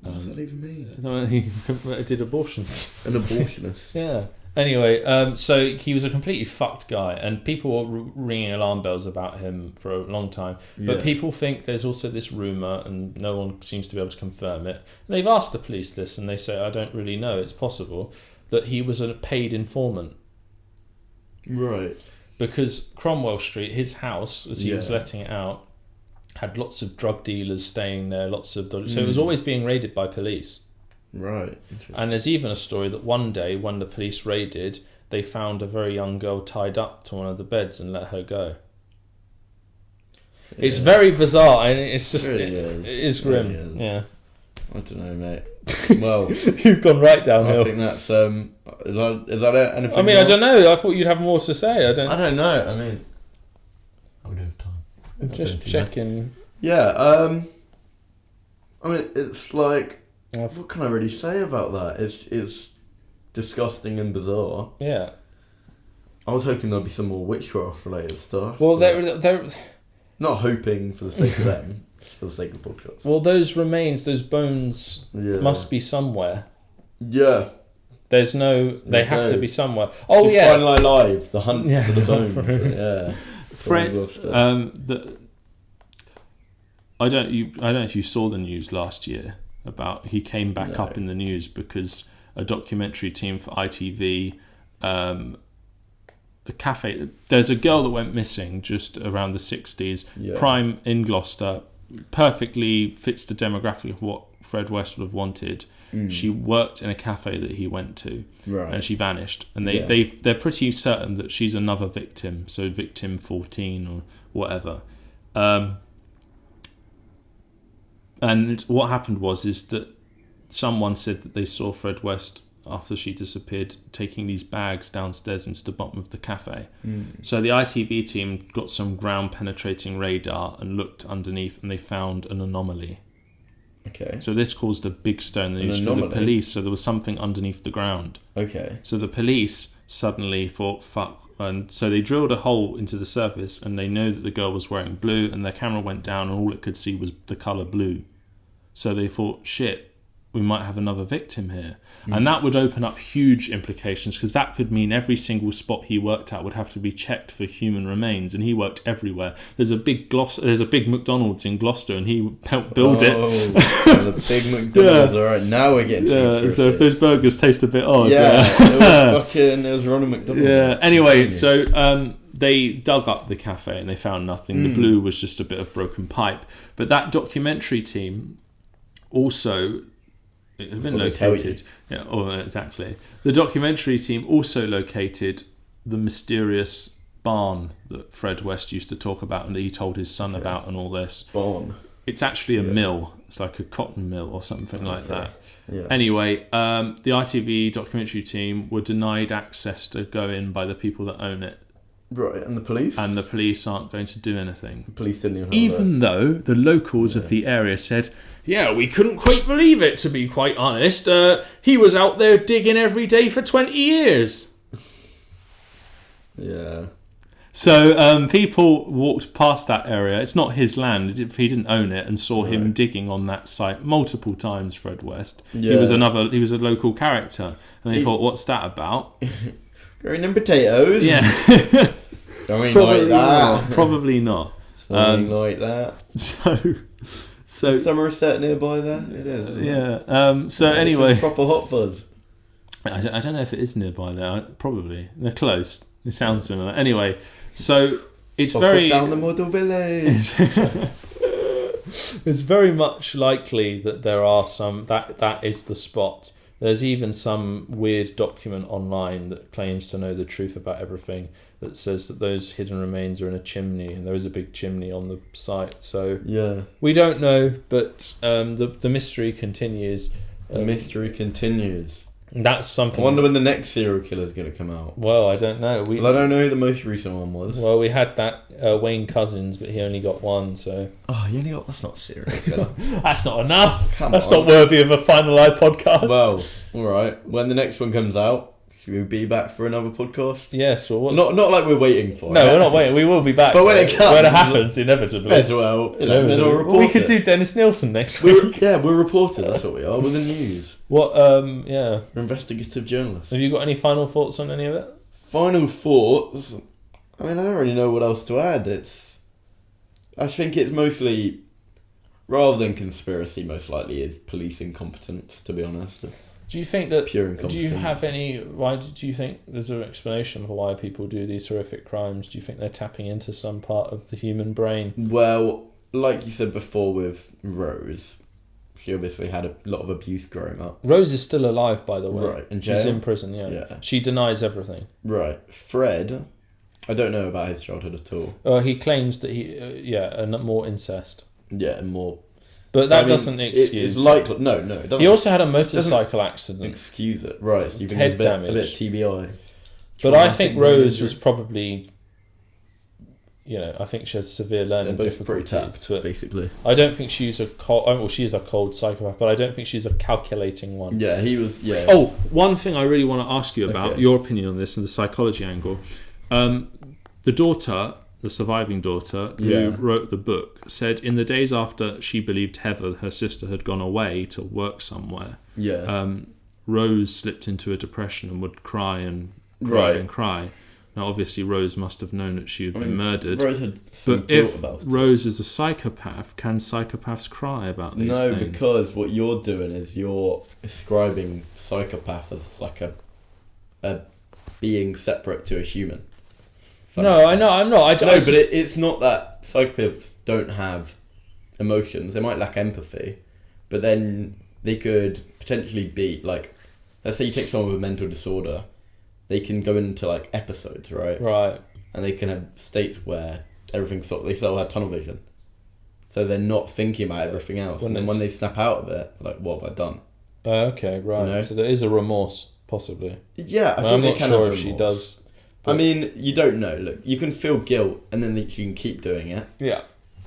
What does that even mean? He did abortions. An abortionist? Yeah. Anyway, so he was a completely fucked guy, and people were ringing alarm bells about him for a long time. But people think there's also this rumour, and no one seems to be able to confirm it. And they've asked the police this, and they say, I don't really know, it's possible, that he was a paid informant. Right. Because Cromwell Street, his house, as he was letting it out, had lots of drug dealers staying there, so it was always being raided by police. Right. And there's even a story that one day when the police raided, they found a very young girl tied up to one of the beds and let her go. It's very bizarre, and it's just it is grim. Really is. Yeah. I don't know, mate. Well, you've gone right downhill. I think that's is that it? Anything I mean, more? I don't know. I thought you'd have more to say. I don't know. I mean, I would have time. Just checking. Yeah. I mean, it's like. What can I really say about that? It's disgusting and bizarre. Yeah. I was hoping there'd be some more witchcraft related stuff. Well, they're not hoping for the sake of them, just for the sake of the podcast. Well, those remains, those bones, must be somewhere. Yeah. There's no. They have to be somewhere. Oh Just yeah. Final Alive, the hunt for the bones. Yeah. Fred. I don't know if you saw the news last year about he came back up in the news because a documentary team for ITV, a cafe. There's a girl that went missing just around the 60s, prime in Gloucester, perfectly fits the demographic of what Fred West would have wanted. She worked in a cafe that he went to, and she vanished. And they're pretty certain that she's another victim, so victim 14 or whatever. And what happened is that someone said that they saw Fred West after she disappeared taking these bags downstairs into the bottom of the cafe. So the ITV team got some ground penetrating radar and looked underneath, and they found an anomaly. Okay. So this caused a big stone. They used to call the police. So there was something underneath the ground. Okay. So the police suddenly thought, fuck. And so they drilled a hole into the surface, and they know that the girl was wearing blue, and their camera went down, and all it could see was the colour blue. So they thought, shit, we might have another victim here. And that would open up huge implications, because that could mean every single spot he worked at would have to be checked for human remains, and he worked everywhere. There's a big McDonald's in Gloucester, and he helped build it. The big McDonald's. All right, now we're getting so if those burgers taste a bit odd. It was Ronald McDonald. Yeah. Anyway, so they dug up the cafe and they found nothing. The blue was just a bit of broken pipe. But that documentary team also. It had been located. Exactly. The documentary team also located the mysterious barn that Fred West used to talk about and that he told his son about and all this. Barn. It's actually a mill. It's like a cotton mill or something like that. Yeah. Anyway, the ITV documentary team were denied access to go in by the people that own it. Right, and the police? And the police aren't going to do anything. The police didn't even though the locals of the area said, yeah, we couldn't quite believe it, to be quite honest. He was out there digging every day for 20 years. Yeah. So people walked past that area. It's not his land. He didn't own it, and saw him digging on that site multiple times, Fred West. Yeah. He was a local character. And they thought, what's that about? Growing in potatoes? Yeah. Something like that. Probably not. Something like that. So Somerset nearby there? It is. Yeah. So anyway. It's proper hot fuzz. I don't know if it is nearby there. Probably. They're close. It sounds similar. Anyway, so it's very... down the model village. It's very much likely that there are some... That is the spot. There's even some weird document online that claims to know the truth about everything, that says that those hidden remains are in a chimney, and there is a big chimney on the site. So we don't know, but the mystery continues. The mystery continues. That's something. I wonder when the next serial killer is going to come out. Well, I don't know. I don't know who the most recent one was. Well, we had that Wayne Cousins, but he only got one. So he only got. That's not a serial killer. That's not enough. That's not worthy of a Final Eye podcast. Well, all right. When the next one comes out, should we be back for another podcast? Yes. Well, not like we're waiting for. No, we're not waiting. We will be back. But when it comes, when it happens, inevitably. As well, we could do Dennis Nielsen next week. We're reporters. That's what we are. We're the news. What? We're investigative journalists. Have you got any final thoughts on any of it? Final thoughts. I mean, I don't really know what else to add. I think it's mostly, rather than conspiracy, most likely is police incompetence. To be honest. Do you think that? Pure incompetence. Do you have any? Why do you think there's an explanation for why people do these horrific crimes? Do you think they're tapping into some part of the human brain? Well, like you said before with Rose, she obviously had a lot of abuse growing up. Rose is still alive, by the way. Right, in jail? She's in prison. Yeah. She denies everything. Right, Fred. I don't know about his childhood at all. He claims that and more incest. Yeah, and more. But that doesn't excuse. It's likely. No, it doesn't. He also had a motorcycle accident. Excuse it. Right, so you think head it's a bit TBI. But I think Rose was probably, I think she has severe learning difficulties. Tapped, basically. I don't think she's a cold. Well, she is a cold psychopath, but I don't think she's a calculating one. Yeah, he was. Yeah. Oh, one thing I really want to ask you about your opinion on this and the psychology angle. The daughter. The surviving daughter, who wrote the book, said in the days after she believed Heather, her sister, had gone away to work somewhere, Rose slipped into a depression and would cry and cry and cry. Now, obviously, Rose must have known that she had been murdered. Rose had some but guilt if about it. Rose is a psychopath, can psychopaths cry about these things? No, because what you're doing is you're ascribing psychopath as like a being separate to a human. No, I know, I'm not. But it's not that psychopaths don't have emotions. They might lack empathy, but then they could potentially be like, let's say you take someone with a mental disorder, they can go into like episodes, right? Right. And they can have states where everything's they sort of have tunnel vision. So they're not thinking about everything else. And then when they snap out of it, like, what have I done? Okay, right. You know? So there is a remorse, possibly. Yeah, I think I'm they not can sure have if remorse. she does. I mean, you don't know. Look, you can feel guilt and then you can keep doing it. Yeah.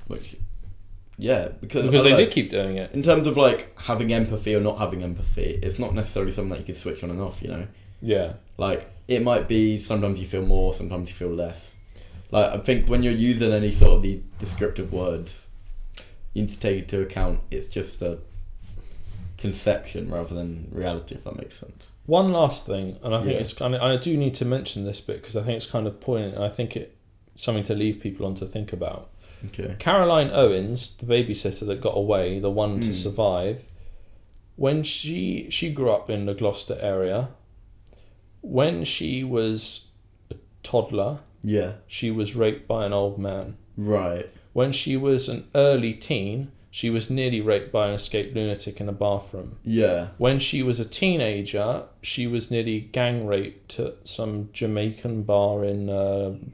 Because they did keep doing it. In terms of like having empathy or not having empathy, it's not necessarily something that you can switch on and off, you know? Yeah. Like, it might be sometimes you feel more, sometimes you feel less. Like, I think when you're using any sort of the descriptive words, you need to take into account it's just a conception rather than reality, if that makes sense. One last thing, and I think it's kind of, I do need to mention this bit because I think it's kind of poignant, and I think it's something to leave people on to think about. Okay. Caroline Owens, the babysitter that got away, the one to survive, when she grew up in the Gloucester area, when she was a toddler, she was raped by an old man. Right. When she was an early teen, she was nearly raped by an escaped lunatic in a bathroom. Yeah. When she was a teenager, she was nearly gang raped at some Jamaican bar in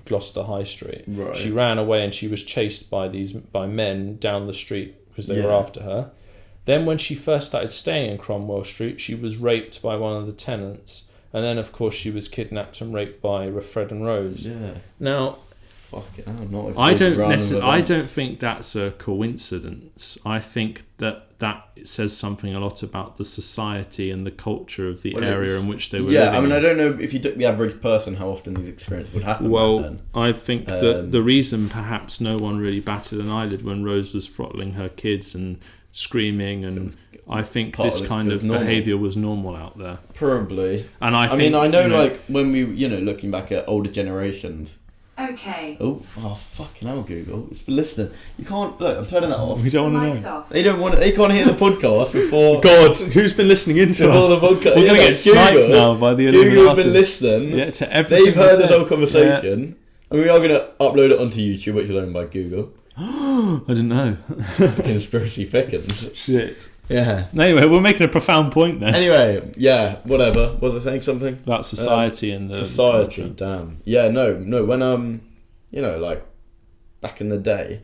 Gloucester High Street. Right. She ran away and she was chased by men down the street because they were after her. Then when she first started staying in Cromwell Street, she was raped by one of the tenants. And then, of course, she was kidnapped and raped by Fred and Rose. Yeah. Now, I don't think that's a coincidence. I think that says something a lot about the society and the culture of the area in which they were living. Yeah, I mean, I don't know if you took the average person how often these experiences would happen. Well, back then. I think that the reason perhaps no one really batted an eyelid when Rose was throttling her kids and screaming, and I think this kind of behaviour was normal out there. Probably. And I know, like, when we, looking back at older generations. Okay. Oh, fucking hell, Google. It's for listening. You can't, look, I'm turning that off. We don't want to know. They don't want they can't hear the podcast before. God, who's been listening into us? The podcast. We're going to get sniped now by the Illuminati. Google have been listening. To everything. They've heard this whole conversation. Yeah. And we are going to upload it onto YouTube, which is owned by Google. I didn't know. Conspiracy thickens. Shit. Yeah. Anyway, we're making a profound point then. Anyway, yeah, whatever. Was I saying something? About society and the society, culture. damn. Yeah, no. When like back in the day,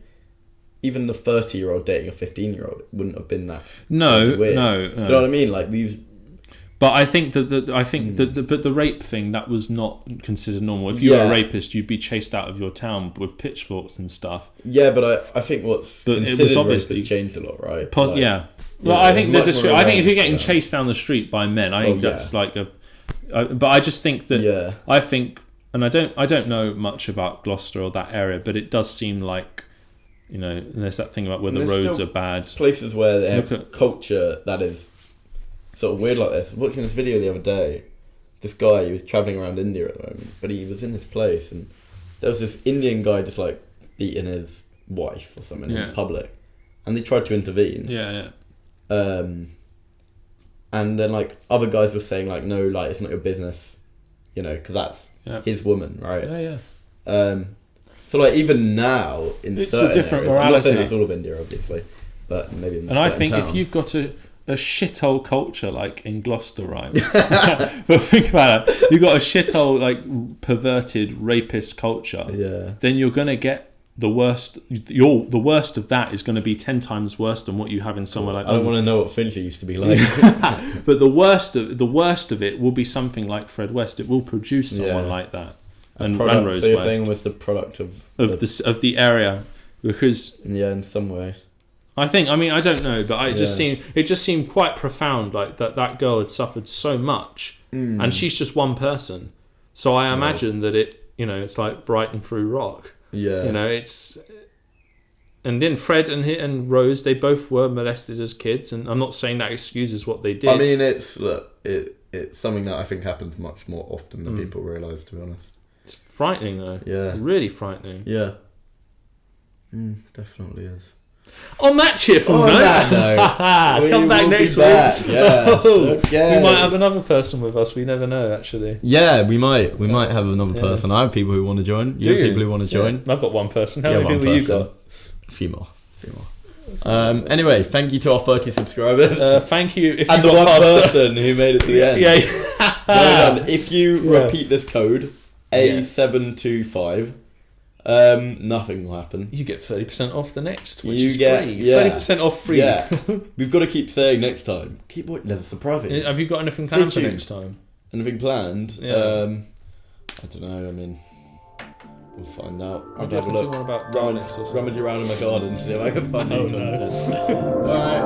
even the 30-year-old dating a 15-year-old wouldn't have been that weird. No. Do you know what I mean? Like these. But I think that the rape thing, that was not considered normal. If you were a rapist, you'd be chased out of your town with pitchforks and stuff. Yeah, but I think what's considered rape has changed a lot, right? Well, I think if you're getting chased down the street by men, I think that's like a. But I just think that I think, and I don't know much about Gloucester or that area, but it does seem like, there's that thing about where the roads are bad. Places where they have culture that is sort of weird like this. I was watching this video the other day. This guy, he was travelling around India at the moment, but he was in this place and there was this Indian guy just like beating his wife or something in public, and they tried to intervene. And then like other guys were saying like, no, like it's not your business, because that's his woman, right? So like even now in it's certain a different areas, morality. I'm not saying it's all of India, obviously, but maybe in I think town. If you've got a shithole culture like in Gloucester, right? But think about it. You've got a shithole like perverted rapist culture. Yeah. Then you're gonna get the worst. The worst of that is going to be 10 times worse than what you have in somewhere like. I don't want to know what Finchley used to be like. But the worst of it will be something like Fred West. It will produce someone like that. And Rose so you're West. saying was the product of the area, because in some way. I think. I mean, I don't know, but it just seemed quite profound. Like that girl had suffered so much, and she's just one person. So I imagine that it's like Brighton through rock. Yeah. It's. And then Fred and Rose, they both were molested as kids, and I'm not saying that excuses what they did. I mean, it's something that I think happens much more often than people realise, to be honest. It's frightening though. Yeah. Really frightening. Yeah. Definitely is. On that cheerful note, come back next week. Yes. Okay. We might have another person with us. We never know, actually. Yeah, we might. We might have another person. I have people who want to join. You have people who want to join. I've got one person. How many people you got? A few more. Anyway, thank you to our 30 subscribers. Thank you. If and you the got one person who made it to the end. Yeah. Well done. If you repeat this code, A725, nothing will happen. You get 30% off the next, which You is get- free. yeah. 30% off free. Yeah. We've got to keep saying next time. Keep watching. There's a surprise. Have you got anything Stay planned for tuned. next time? Anything planned? Yeah. I don't know. I mean, we'll find out. I'll Maybe I have a can do look. one about Rolex or something. Rummage around in my garden to see if I can find Oh, new no. content. Alright,